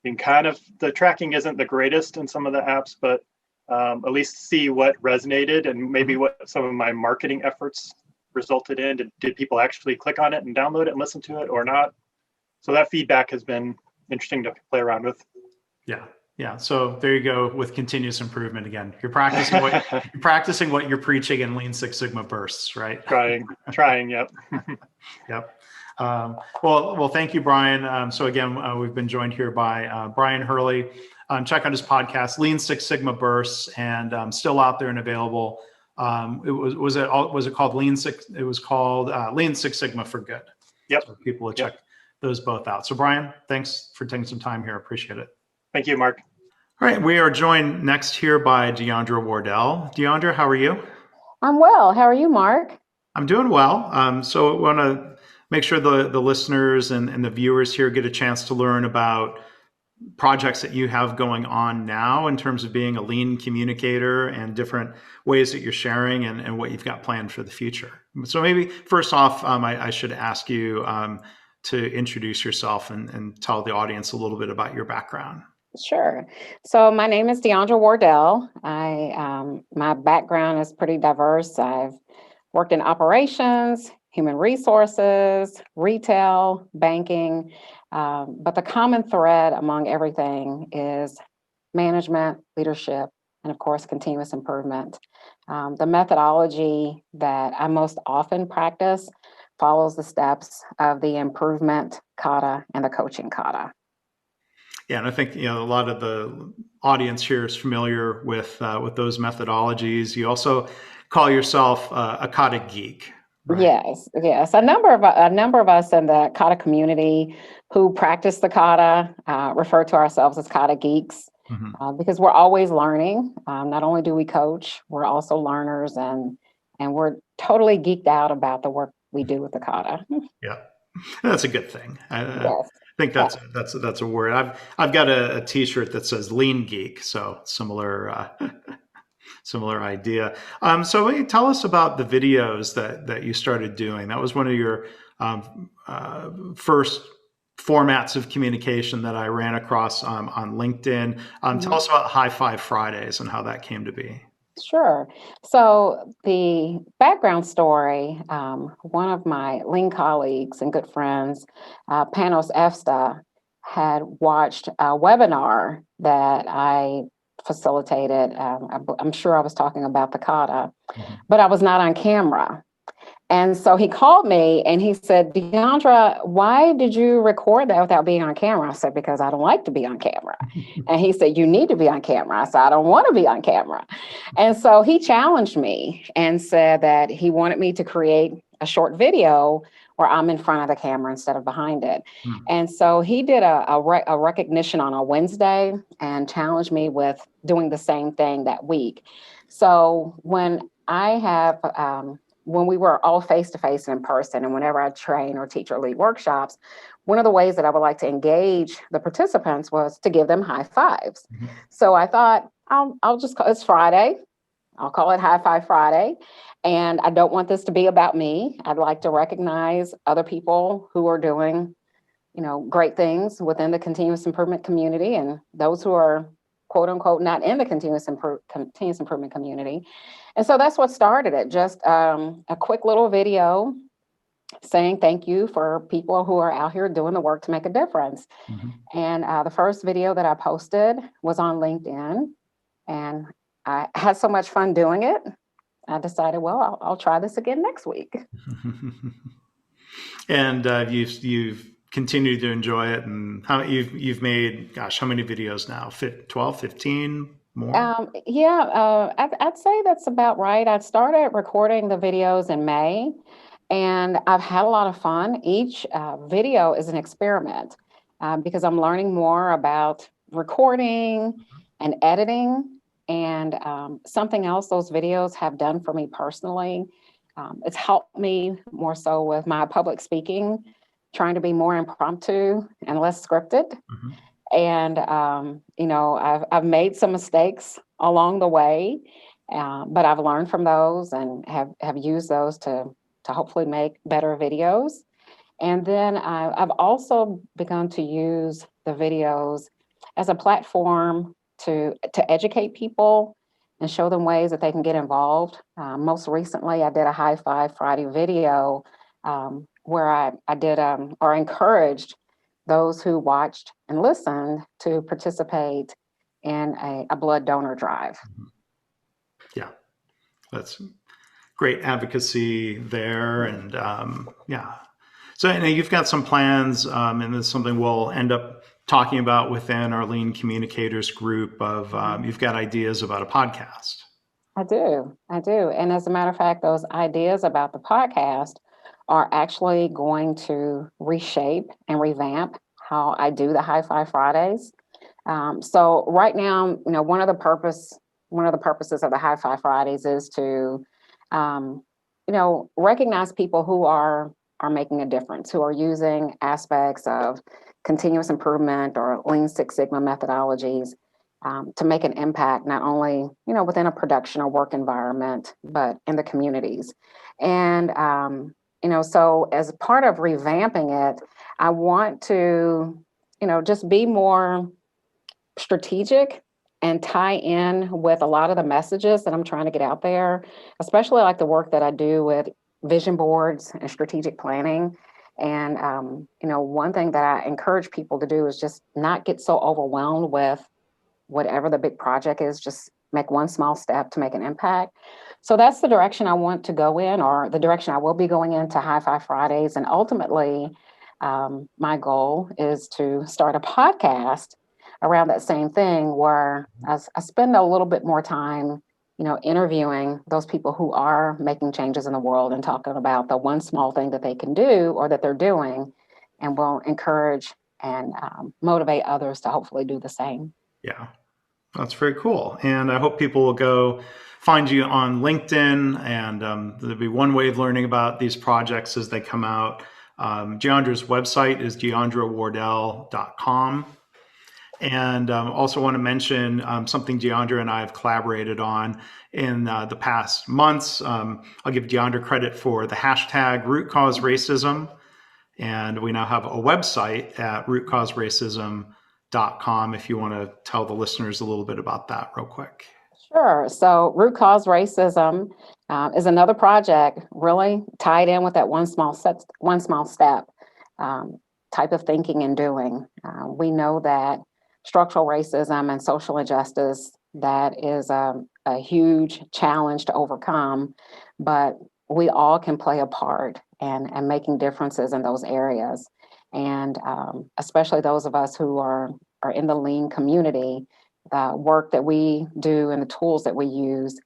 and kind of the tracking isn't the greatest in some of the apps, but at least see what resonated, and maybe what some of my marketing efforts resulted in. Did people actually click on it and download it and listen to it or not? So that feedback has been interesting to play around with. Yeah. So there you go with continuous improvement again. You're practicing what you're preaching in Lean Six Sigma bursts, right? Trying. Yep. Yep. Well, thank you, Brian. So again, we've been joined here by Brian Hurley. Check out his podcast, Lean Six Sigma Bursts, and still out there and available. Was it called Lean Six? It was called Lean Six Sigma for Good. Yep. So people will check those both out. So Brian, thanks for taking some time here. Appreciate it. Thank you, Mark. All right, we are joined next here by Deandra Wardell. Deandra, how are you? I'm well. How are you, Mark? I'm doing well. So I want to make sure the listeners and the viewers here get a chance to learn about projects that you have going on now in terms of being a lean communicator, and different ways that you're sharing, and what you've got planned for the future. So maybe first off, I should ask you to introduce yourself and tell the audience a little bit about your background. Sure. So my name is Deandra Wardell. My background is pretty diverse. I've worked in operations, human resources, retail, banking, but the common thread among everything is management, leadership, and of course, continuous improvement. The methodology that I most often practice follows the steps of the improvement kata and the coaching kata. Yeah, and I think a lot of the audience here is familiar with those methodologies. You also call yourself a kata geek, right? Yes. A number of us in the kata community who practice the kata refer to ourselves as kata geeks Mhm. because we're always learning. Not only do we coach, we're also learners, and we're totally geeked out about the work we do with the kata. Yeah, that's a good thing. I Yes. think Yeah. that's a word. I've got a T-shirt that says "Lean Geek," so similar similar idea. So will you tell us about the videos that you started doing? That was one of your first formats of communication that I ran across on LinkedIn. Tell Mhm. us about HighFive Fridays and how that came to be. Sure. So the background story, one of my lean colleagues and good friends, Panos Efsta, had watched a webinar that I facilitated. I'm sure I was talking about the kata, Mhm. but I was not on camera. And so he called me and he said, Deandra, why did you record that without being on camera? I said, because I don't like to be on camera. And he said, you need to be on camera. I said, I don't want to be on camera. And so he challenged me and said that he wanted me to create a short video where I'm in front of the camera instead of behind it. Hmm. And so he did a recognition on a Wednesday and challenged me with doing the same thing that week. So when we were all face to face and in person, and whenever I train or teach or lead workshops, one of the ways that I would like to engage the participants was to give them high fives. Mhm. So I thought, I'll just call it's Friday. I'll call it HighFive Friday. And I don't want this to be about me. I'd like to recognize other people who are doing, great things within the continuous improvement community and those who are quote unquote not in the continuous improvement community. And so that's what started it. Just a quick little video saying thank you for people who are out here doing the work to make a difference. Mhm. And the first video that I posted was on LinkedIn, and I had so much fun doing it. I decided, well, I'll try this again next week. And you've continued to enjoy it, and how you've made, gosh, how many videos now? 12, 15 more? I'd say that's about right. I started recording the videos in May, and I've had a lot of fun. Each video is an experiment because I'm learning more about recording and editing. And something else those videos have done for me personally, it's helped me more so with my public speaking, trying to be more impromptu and less scripted. Mhm. And I've made some mistakes along the way, but I've learned from those and have used those to hopefully make better videos. And then I've also begun to use the videos as a platform to educate people and show them ways that they can get involved. Most recently, I did a HighFive Friday video where I did or encouraged those who watched and listened to participate in a blood donor drive. Yeah, that's great advocacy there, and yeah. So I know you've got some plans, and this is something we'll end up talking about within our Lean Communicators group. You've got ideas about a podcast. I do. And as a matter of fact, those ideas about the podcast are actually going to reshape and revamp how I do the HighFive Fridays. So right now, one of the purposes of the HighFive Fridays is to, recognize people who are making a difference, who are using aspects of continuous improvement or Lean Six Sigma methodologies to make an impact, not only within a production or work environment, but in the communities. And so as part of revamping it, I want to just be more strategic and tie in with a lot of the messages that I'm trying to get out there, especially like the work that I do with vision boards and strategic planning. And, one thing that I encourage people to do is just not get so overwhelmed with whatever the big project is, just make one small step to make an impact. So that's the direction I want to go in, or the direction I will be going into HighFive Fridays. And ultimately, my goal is to start a podcast around that same thing, where I spend a little bit more time, interviewing those people who are making changes in the world and talking about the one small thing that they can do or that they're doing, and will encourage and motivate others to hopefully do the same. Yeah, that's very cool. And I hope people will go find you on LinkedIn, and there'll be one way of learning about these projects as they come out. Deandra's website is deandrawardell.com. And also want to mention something Deandra and I have collaborated on in the past months. I'll give Deandra credit for the hashtag Root Cause Racism. And we now have a website at rootcauseracism.com if you want to tell the listeners a little bit about that real quick. Sure. So Root Cause Racism is another project really tied in with that one small step type of thinking and doing. We know that structural racism and social injustice, that is a huge challenge to overcome, but we all can play a part and making differences in those areas. And especially those of us who are in the lean community, the work that we do and the tools that we use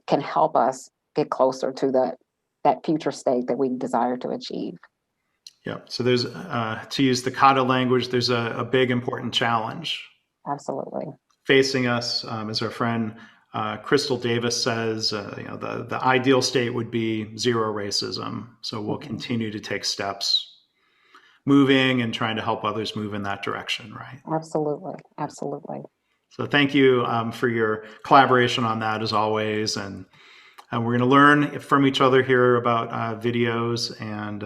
can help us get closer to that future state that we desire to achieve. Yeah. So there's, to use the kata language, there's a big important challenge. Absolutely. Facing us, as our friend Crystal Davis says, the ideal state would be zero racism. So we'll continue to take steps moving and trying to help others move in that direction, right? Absolutely. Absolutely. So thank you for your collaboration on that as always. And we're going to learn from each other here about videos and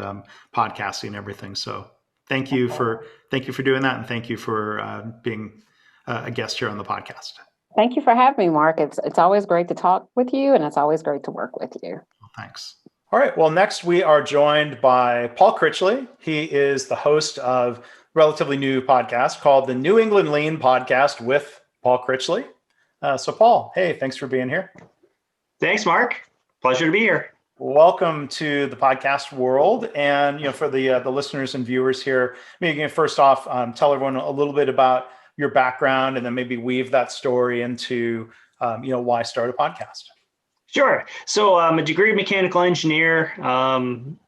podcasting and everything. So thank you for doing that, and thank you for being a guest here on the podcast. Thank you for having me, Mark. It's always great to talk with you, and it's always great to work with you. Well, thanks. All right. Well, next we are joined by Paul Critchley. He is the host of a relatively new podcast called the New England Lean Podcast with Paul Critchley. So Paul, hey, thanks for being here. Thanks, Mark. Pleasure to be here. Welcome to the podcast world. And for the listeners and viewers here, maybe first off, tell everyone a little bit about your background, and then maybe weave that story into why start a podcast. Sure. So I'm a degree mechanical engineer.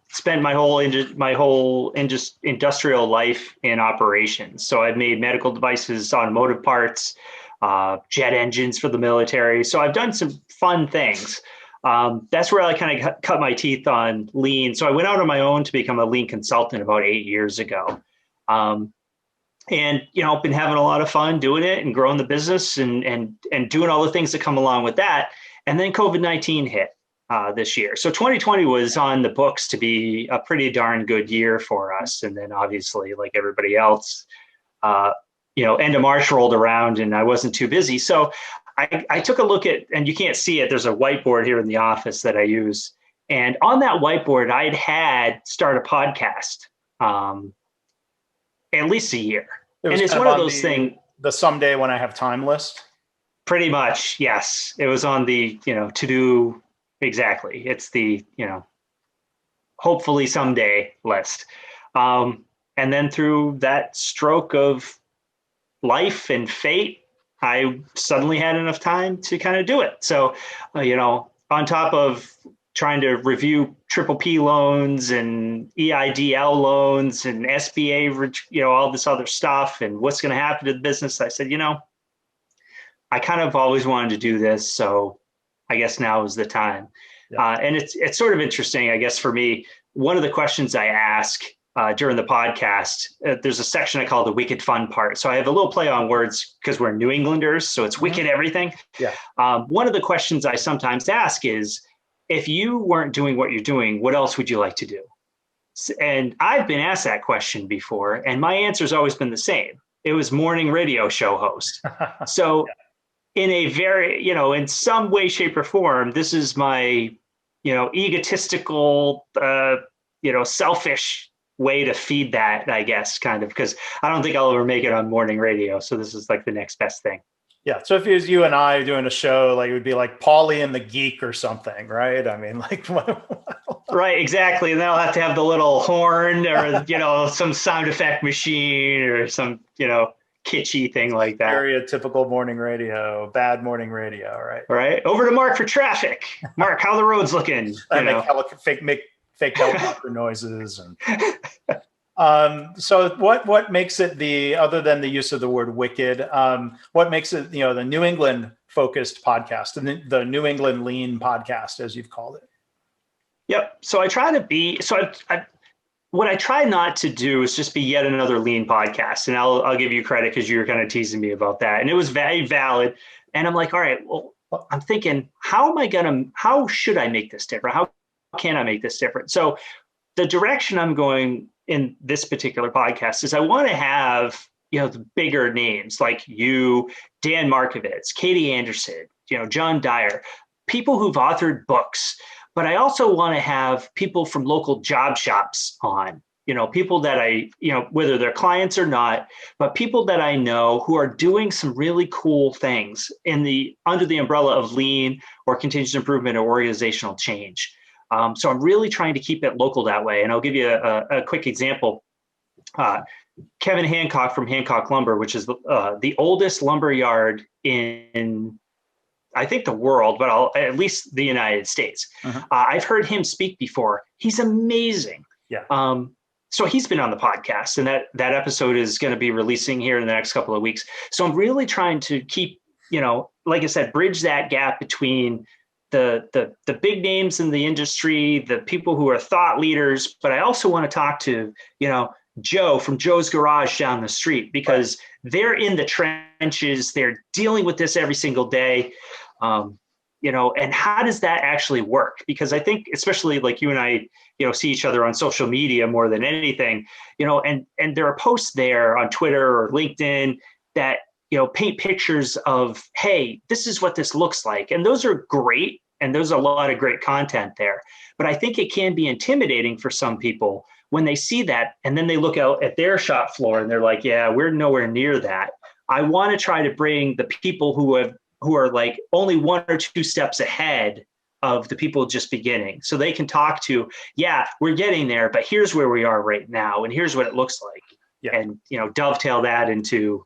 Spent my whole industrial life in operations. So I've made medical devices, automotive parts, jet engines for the military. So I've done some fun things. That's where I kind of cut my teeth on lean. So I went out on my own to become a lean consultant about 8 years ago. And, been having a lot of fun doing it and growing the business and doing all the things that come along with that. And then COVID-19 hit this year. So 2020 was on the books to be a pretty darn good year for us. And then obviously, like everybody else, end of March rolled around and I wasn't too busy. So I took a look at, and you can't see it, there's a whiteboard here in the office that I use. And on that whiteboard, I'd had start a podcast at least a year. And it's one of those things. The someday when I have time list? Pretty much, yes. It was on the, to do, exactly. It's the, hopefully someday list. And then through that stroke of life and fate, I suddenly had enough time to kind of do it. So, on top of trying to review PPP loans and EIDL loans and SBA, all this other stuff and what's going to happen to the business, I said, I kind of always wanted to do this. So I guess now is the time. Yeah. And it's sort of interesting, I guess, for me. One of the questions I ask during the podcast, there's a section I call the wicked fun part. So I have a little play on words because we're New Englanders. So it's wicked everything. Yeah. One of the questions I sometimes ask is, if you weren't doing what you're doing, what else would you like to do? And I've been asked that question before, and my answer has always been the same. it was morning radio show host. So in a very, in some way, shape, or form, this is my, egotistical, selfish way to feed that, I guess, kind of, because I don't think I'll ever make it on morning radio. So this is like the next best thing. Yeah. So if it was you and I doing a show, like it would be like Paulie and the Geek or something, right? I mean, like, right, exactly. And then I'll have to have the little horn or, some sound effect machine or some, kitschy thing like that. Stereotypical morning radio, bad morning radio, right? Right. Over to Mark for traffic. Mark, how the road's looking? Make fake helicopter noises and so what makes it other than the use of the word wicked, what makes it the New England focused podcast and the New England lean podcast, as you've called it? Yep. So I try to be what I try not to do is just be yet another lean podcast. And I'll give you credit because you were kind of teasing me about that. And it was very valid. And I'm like, all right, well, I'm thinking, how should I make this different? How can I make this different? So the direction I'm going in this particular podcast is I want to have, the bigger names like you, Dan Markovitz, Katie Anderson, John Dyer, people who've authored books. But I also want to have people from local job shops on, people that I, whether they're clients or not, but people that I know who are doing some really cool things under the umbrella of lean or continuous improvement or organizational change. So I'm really trying to keep it local that way. And I'll give you a quick example. Kevin Hancock from Hancock Lumber, which is the oldest lumber yard in, I think, the world, but at least the United States. Uh-huh. I've heard him speak before. He's amazing. Yeah. So he's been on the podcast, and that episode is going to be releasing here in the next couple of weeks. So I'm really trying to keep, like I said, bridge that gap between the big names in the industry, the people who are thought leaders, but I also want to talk to, Joe from Joe's Garage down the street, because they're in the trenches, they're dealing with this every single day. And how does that actually work? Because I think, especially like you and I, see each other on social media more than anything, and there are posts there on Twitter or LinkedIn that, paint pictures of, hey, this is what this looks like. And those are great. And there's a lot of great content there. But I think it can be intimidating for some people when they see that and then they look out at their shop floor and they're like, yeah, we're nowhere near that. I want to try to bring the people who are like only one or two steps ahead of the people just beginning. So they can talk to, yeah, we're getting there, but here's where we are right now. And here's what it looks like. Yeah. And, dovetail that into,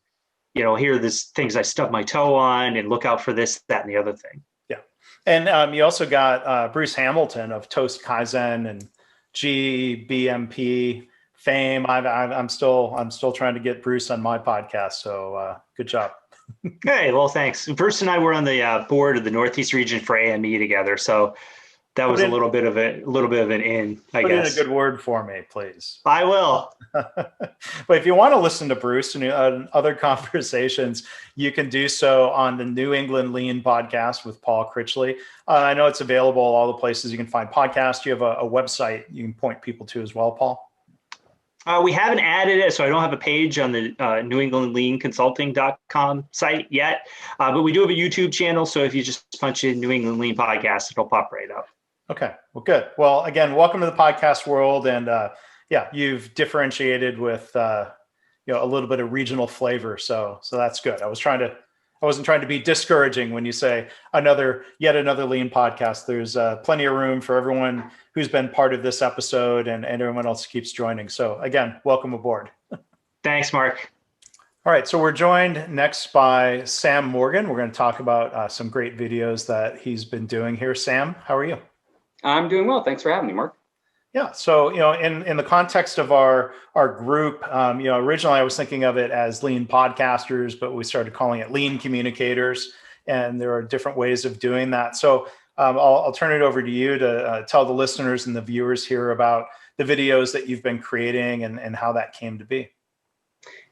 here are the things I stubbed my toe on and look out for this, that, and the other thing. Yeah. And you also got Bruce Hamilton of Toast Kaizen and GBMP fame. I'm still trying to get Bruce on my podcast. So good job. Hey, well, thanks. Bruce and I were on the board of the Northeast region for AME together. So that was a little bit of an in, I guess. Put in a good word for me, please. I will. But if you want to listen to Bruce and other conversations, you can do so on the New England Lean podcast with Paul Critchley. I know it's available all the places you can find podcasts. You have a website you can point people to as well, Paul? We haven't added it, so I don't have a page on the NewEnglandLeanConsulting.com site yet. But we do have a YouTube channel, so if you just punch in New England Lean Podcast, it'll pop right up. Okay, well, good. Well, again, welcome to the podcast world, and you've differentiated with a little bit of regional flavor, so that's good. I wasn't trying to be discouraging when you say yet another lean podcast. There's plenty of room for everyone who's been part of this episode and everyone else keeps joining. So again, welcome aboard. Thanks, Mark. All right, so we're joined next by Sam Morgan. We're going to talk about some great videos that he's been doing here. Sam, how are you? I'm doing well. Thanks for having me, Mark. Yeah. So, in the context of our group, originally I was thinking of it as lean podcasters, but we started calling it lean communicators, and there are different ways of doing that. So I'll turn it over to you to tell the listeners and the viewers here about the videos that you've been creating and how that came to be.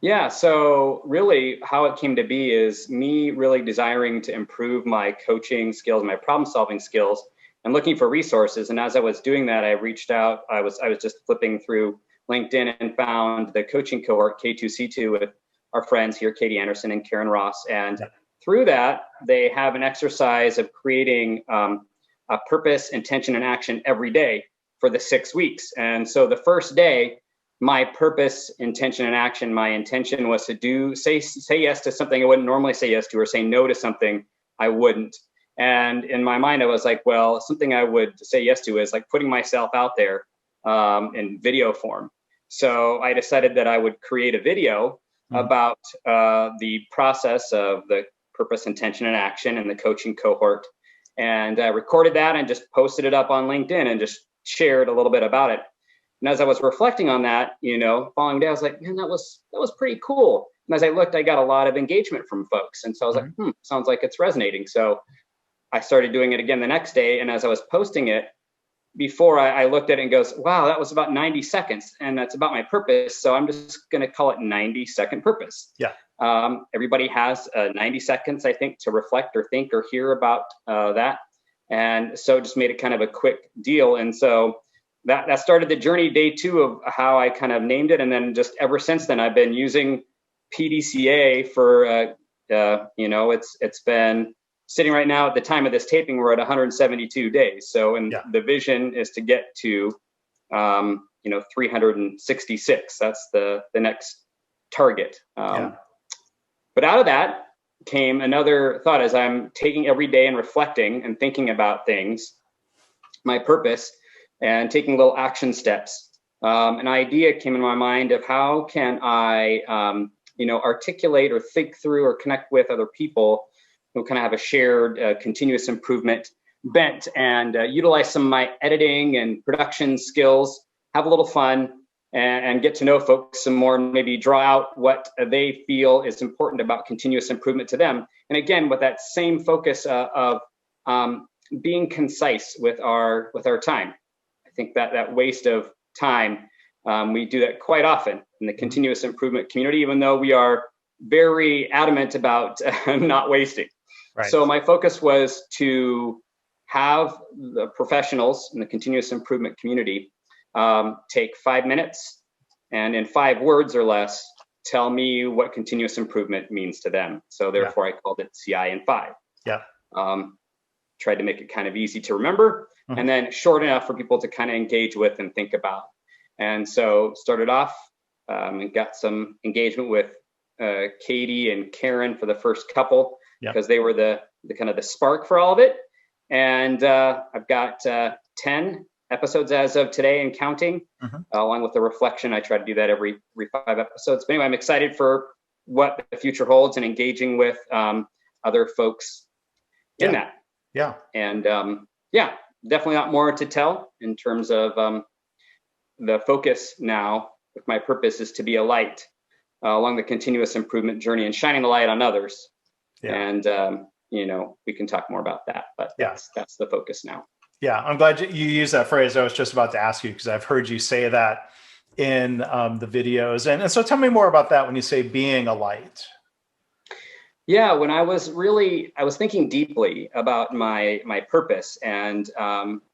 Yeah. So really how it came to be is me really desiring to improve my coaching skills, my problem solving skills, and looking for resources. And as I was doing that, I reached out. I was just flipping through LinkedIn and found the coaching cohort K2C2 with our friends here, Katie Anderson and Karen Ross. And through that, they have an exercise of creating a purpose, intention, and action every day for the 6 weeks. And so the first day, my purpose, intention, and action, my intention was to say yes to something I wouldn't normally say yes to, or say no to something I wouldn't. And in my mind, I was like, well, something I would say yes to is like putting myself out there in video form. So I decided that I would create a video about the process of the purpose, intention, and action and the coaching cohort. And I recorded that and just posted it up on LinkedIn and just shared a little bit about it. And as I was reflecting on that, following day, I was like, man, that was pretty cool. And as I looked, I got a lot of engagement from folks. And so I was like, sounds like it's resonating. So I started doing it again the next day. And as I was posting it, before I looked at it and goes, wow, that was about 90 seconds. And that's about my purpose. So I'm just going to call it 90-second purpose. Yeah. Everybody has 90 seconds, I think, to reflect or think or hear about that. And so just made it kind of a quick deal. And so that started the journey, day 2 of how I kind of named it. And then just ever since then, I've been using PDCA for, it's been sitting right now at the time of this taping, we're at 172 days. So, the vision is to get to, 366. That's the next target. But out of that came another thought as I'm taking every day and reflecting and thinking about things, my purpose, and taking little action steps. An idea came in my mind of how can I, articulate or think through or connect with other people who kind of have a shared continuous improvement bent and utilize some of my editing and production skills, have a little fun, and get to know folks some more, and maybe draw out what they feel is important about continuous improvement to them. And again, with that same focus of being concise with our time. I think that waste of time, we do that quite often in the continuous improvement community, even though we are very adamant about not wasting. Right. So my focus was to have the professionals in the continuous improvement community take 5 minutes and in 5 words or less, tell me what continuous improvement means to them. So therefore I called it CI in 5. Yeah. Tried to make it kind of easy to remember and then short enough for people to kind of engage with and think about. And so started off and got some engagement with Katie and Karen for the first couple because they were the kind of the spark for all of it. And I've got 10 episodes as of today and counting, along with the reflection. I try to do that every 5 episodes. But anyway, I'm excited for what the future holds and engaging with other folks in that. Yeah. And definitely a lot more to tell in terms of the focus now with my purpose is to be a light along the continuous improvement journey and shining the light on others. Yeah. And, we can talk more about that, but that's the focus now. Yeah, I'm glad you used that phrase. I was just about to ask you because I've heard you say that in the videos. And so tell me more about that when you say being a light. Yeah, when I was thinking deeply about my purpose and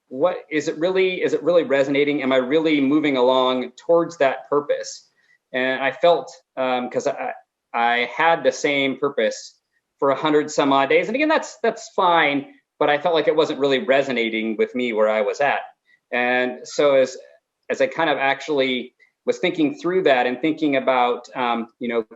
what is it really resonating? Am I really moving along towards that purpose? And I felt because I had the same purpose for 100 some odd days. And again, that's fine, but I felt like it wasn't really resonating with me where I was at. And so as I kind of actually was thinking through that and thinking about,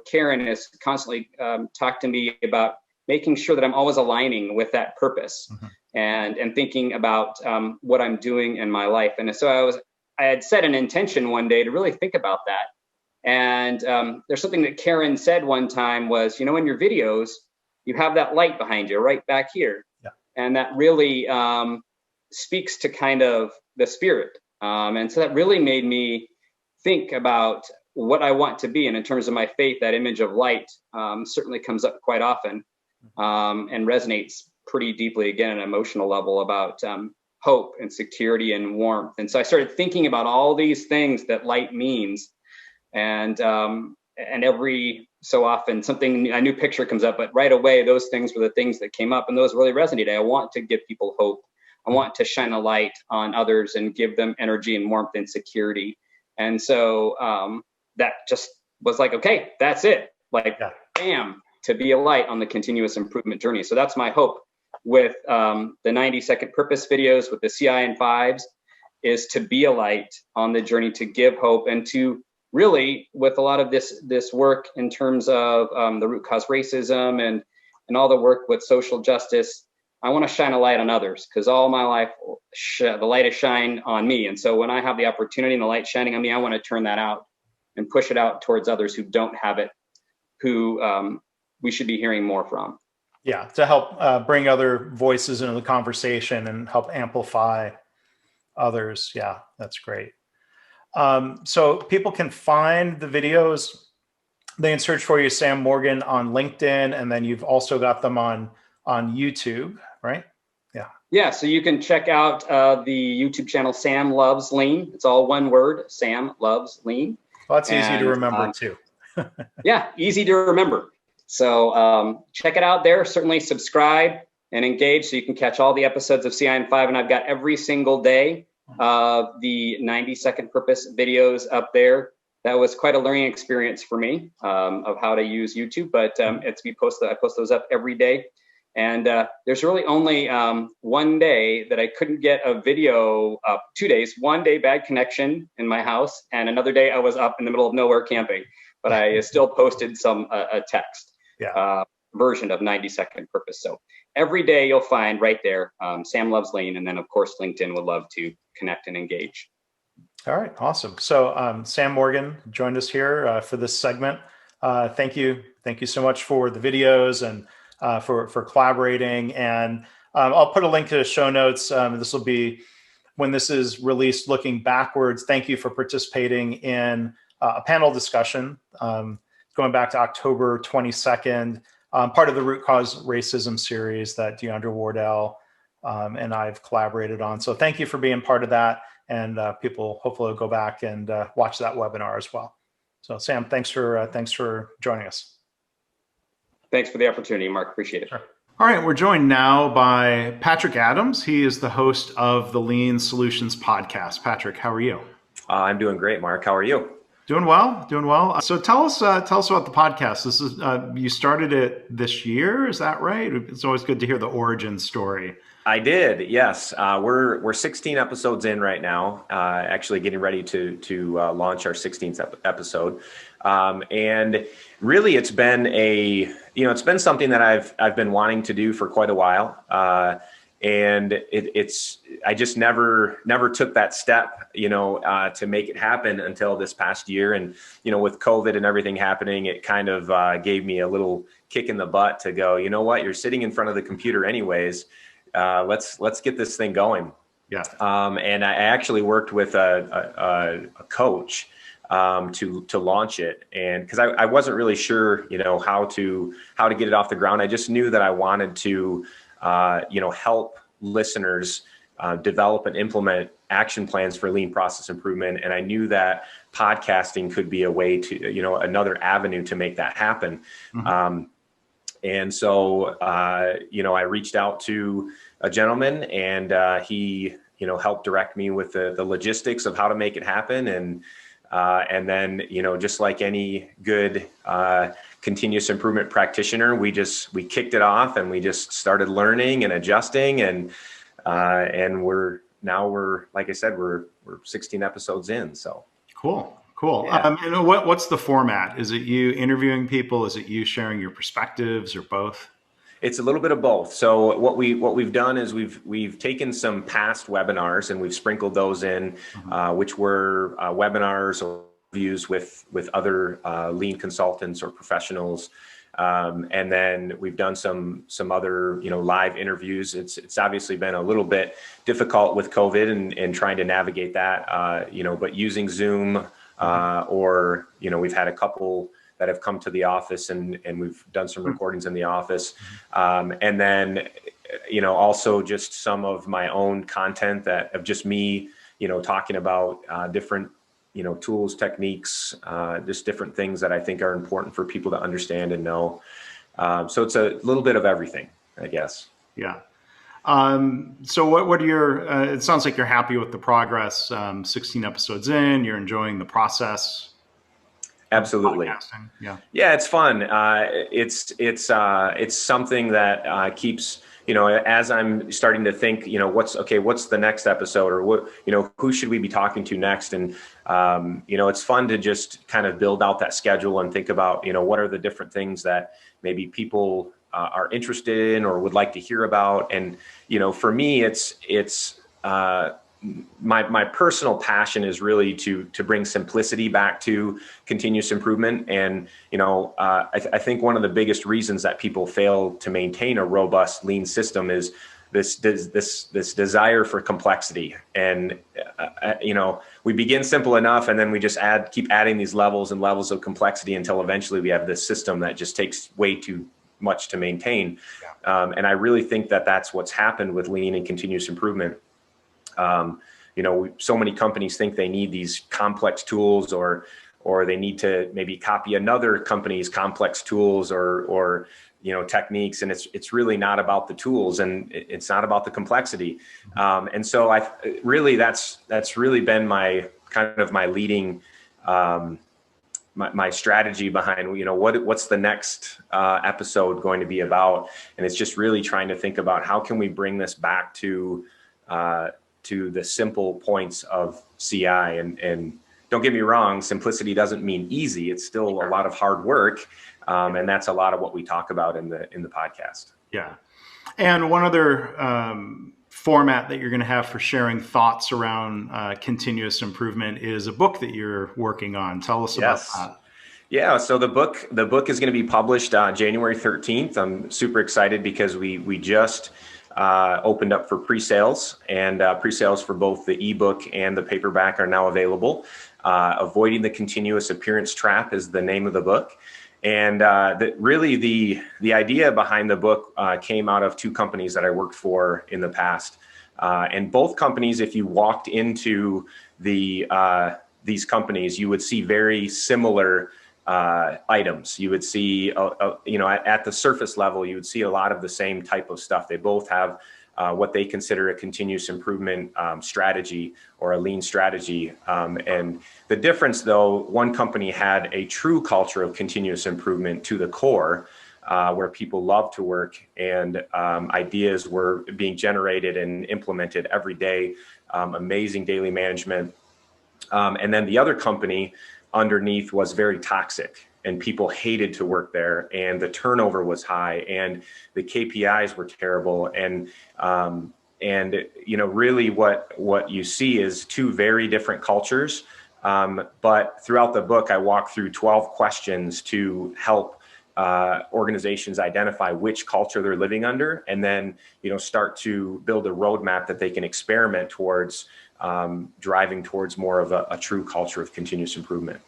Karen has constantly talked to me about making sure that I'm always aligning with that purpose and thinking about what I'm doing in my life. And so I had set an intention one day to really think about that. And there's something that Karen said one time was, in your videos, you have that light behind you right back here. Yeah. And that really speaks to kind of the spirit. And so that really made me think about what I want to be. And in terms of my faith, that image of light certainly comes up quite often and resonates pretty deeply, again, at an emotional level about hope and security and warmth. And so I started thinking about all these things that light means. And every so often a new picture comes up, but right away, those things were the things that came up and those really resonated. I want to give people hope. I want to shine a light on others and give them energy and warmth and security. And so that just was like, okay, that's it. like Yeah. bam, to be a light on the continuous improvement journey. So that's my hope with the 90-second purpose videos, with the CI and fives, is to be a light on the journey, to give hope, and to really, with a lot of this work in terms of the root cause racism and all the work with social justice, I want to shine a light on others, because all my life the light is shined on me. And so when I have the opportunity and the light shining on me, I want to turn that out and push it out towards others who don't have it, who we should be hearing more from. Yeah, to help bring other voices into the conversation and help amplify others. Yeah, that's great. So people can find the videos. They can search for you, Sam Morgan, on LinkedIn, and then you've also got them on YouTube, right? Yeah. Yeah, so you can check out the YouTube channel, Sam Loves Lean. It's all one word, Sam Loves Lean. Well, that's easy to remember too. Yeah, easy to remember. So check it out there. Certainly subscribe and engage so you can catch all the episodes of CI and 5. And I've got every single day the 90-second purpose videos up there. That was quite a learning experience for me of how to use YouTube, but I post those up every day. And there's really only one day that I couldn't get a video up. 2 days, one day bad connection in my house, and another day I was up in the middle of nowhere camping, but I still posted a text version of 90-second purpose. So every day you'll find right there, Sam Loves Lean, and then of course LinkedIn would love to connect and engage. All right, awesome. So Sam Morgan joined us here for this segment. Thank you so much for the videos and for collaborating. And I'll put a link to the show notes. This will be when this is released, looking backwards. Thank you for participating in a panel discussion going back to October 22nd, part of the Root Cause Racism series that DeAndre Wardell and I've collaborated on. So thank you for being part of that. And people hopefully will go back and watch that webinar as well. So Sam, thanks for joining us. Thanks for the opportunity, Mark. Appreciate it. Sure. All right, we're joined now by Patrick Adams. He is the host of the Lean Solutions podcast. Patrick, how are you? I'm doing great, Mark. How are you? Doing well, doing well. So tell us about the podcast. This is you started it this year, is that right? It's always good to hear the origin story. I did, yes. We're 16 episodes in right now. Actually, getting ready to launch our 16th episode, and really, it's been something that I've been wanting to do for quite a while, and I just never took that step, to make it happen until this past year, and with COVID and everything happening, it kind of gave me a little kick in the butt to go. You know what? You're sitting in front of the computer anyways. Let's get this thing going. Yeah. And I actually worked with a coach to launch it, and because I wasn't really sure, how to get it off the ground. I just knew that I wanted to, help listeners develop and implement action plans for lean process improvement, and I knew that podcasting could be a way to, another avenue to make that happen. Mm-hmm. And so, I reached out to a gentleman, and he, helped direct me with the logistics of how to make it happen. And then, just like any good continuous improvement practitioner, we kicked it off, and we just started learning and adjusting, and we're like I said, we're 16 episodes in. So cool. Yeah. And what's the format? Is it you interviewing people? Is it you sharing your perspectives, or both? It's a little bit of both. So what we've done is we've taken some past webinars and we've sprinkled those in, which were webinars or reviews with other lean consultants or professionals, and then we've done some other live interviews. It's obviously been a little bit difficult with COVID and trying to navigate that, but using Zoom. Or, we've had a couple that have come to the office and we've done some recordings in the office. And then, also just some of my own content that of just me, talking about different, tools, techniques, just different things that I think are important for people to understand and know. So it's a little bit of everything, I guess. Yeah. So what are your, it sounds like you're happy with the progress, 16 episodes in, you're enjoying the process. Absolutely. podcasting. Yeah. Yeah, it's fun. It's something that keeps, as I'm starting to think, what's the next episode, or what, who should we be talking to next? And, it's fun to just kind of build out that schedule and think about, what are the different things that maybe people are interested in or would like to hear about. And, for me, it's my personal passion is really to bring simplicity back to continuous improvement. And, I think one of the biggest reasons that people fail to maintain a robust lean system is this desire for complexity. And, we begin simple enough, and then we just keep adding these levels and levels of complexity until eventually we have this system that just takes way too much to maintain. And I really think that that's what's happened with lean and continuous improvement. So many companies think they need these complex tools, or they need to maybe copy another company's complex tools or techniques, and it's really not about the tools, and it's not about the complexity. And so that's really been my kind of my leading my strategy behind what's the next episode going to be about. And it's just really trying to think about how can we bring this back to the simple points of CI. And don't get me wrong, simplicity doesn't mean easy. It's still a lot of hard work. And that's a lot of what we talk about in the podcast. Yeah. And one other format that you're going to have for sharing thoughts around continuous improvement is a book that you're working on. Tell us about that. Yeah, so the book is going to be published January 13th. I'm super excited because we just opened up for pre-sales, and pre-sales for both the ebook and the paperback are now available. Avoiding the Continuous Appearance Trap is the name of the book. And really the idea behind the book came out of two companies that I worked for in the past. And both companies, if you walked into these companies, you would see very similar items. You would see, at the surface level, you would see a lot of the same type of stuff. They both have what they consider a continuous improvement strategy or a lean strategy. And the difference, though, one company had a true culture of continuous improvement to the core, where people love to work, and ideas were being generated and implemented every day, amazing daily management. And then the other company underneath was very toxic, and people hated to work there, and the turnover was high, and the KPIs were terrible. And really what you see is two very different cultures. But throughout the book, I walk through 12 questions to help organizations identify which culture they're living under, and then start to build a roadmap that they can experiment towards driving towards more of a true culture of continuous improvement.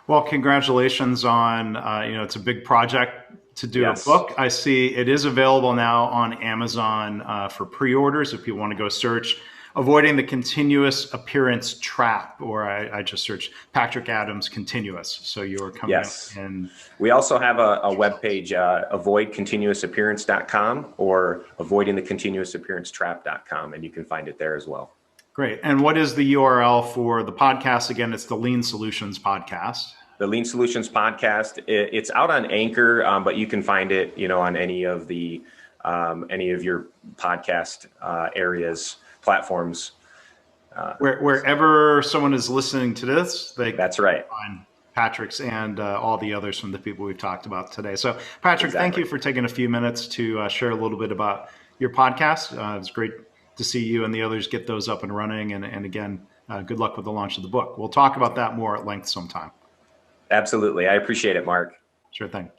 Well, congratulations on, it's a big project to do a book. I see it is available now on Amazon for pre-orders if people want to go search Avoiding the Continuous Appearance Trap, or I just searched Patrick Adams Continuous. So you're coming up. And we also have a webpage, avoidcontinuousappearance.com or avoidingthecontinuousappearancetrap.com, and you can find it there as well. Great. And what is the URL for the podcast? Again, it's the Lean Solutions Podcast. The Lean Solutions Podcast. It's out on Anchor, but you can find it, on any of your podcast areas, platforms. Wherever someone is listening to this, that's right. Find Patrick's and all the others from the people we've talked about today. So, Patrick, Thank you for taking a few minutes to share a little bit about your podcast. It's great to see you and the others get those up and running. And again, good luck with the launch of the book. We'll talk about that more at length sometime. Absolutely. I appreciate it, Mark. Sure thing.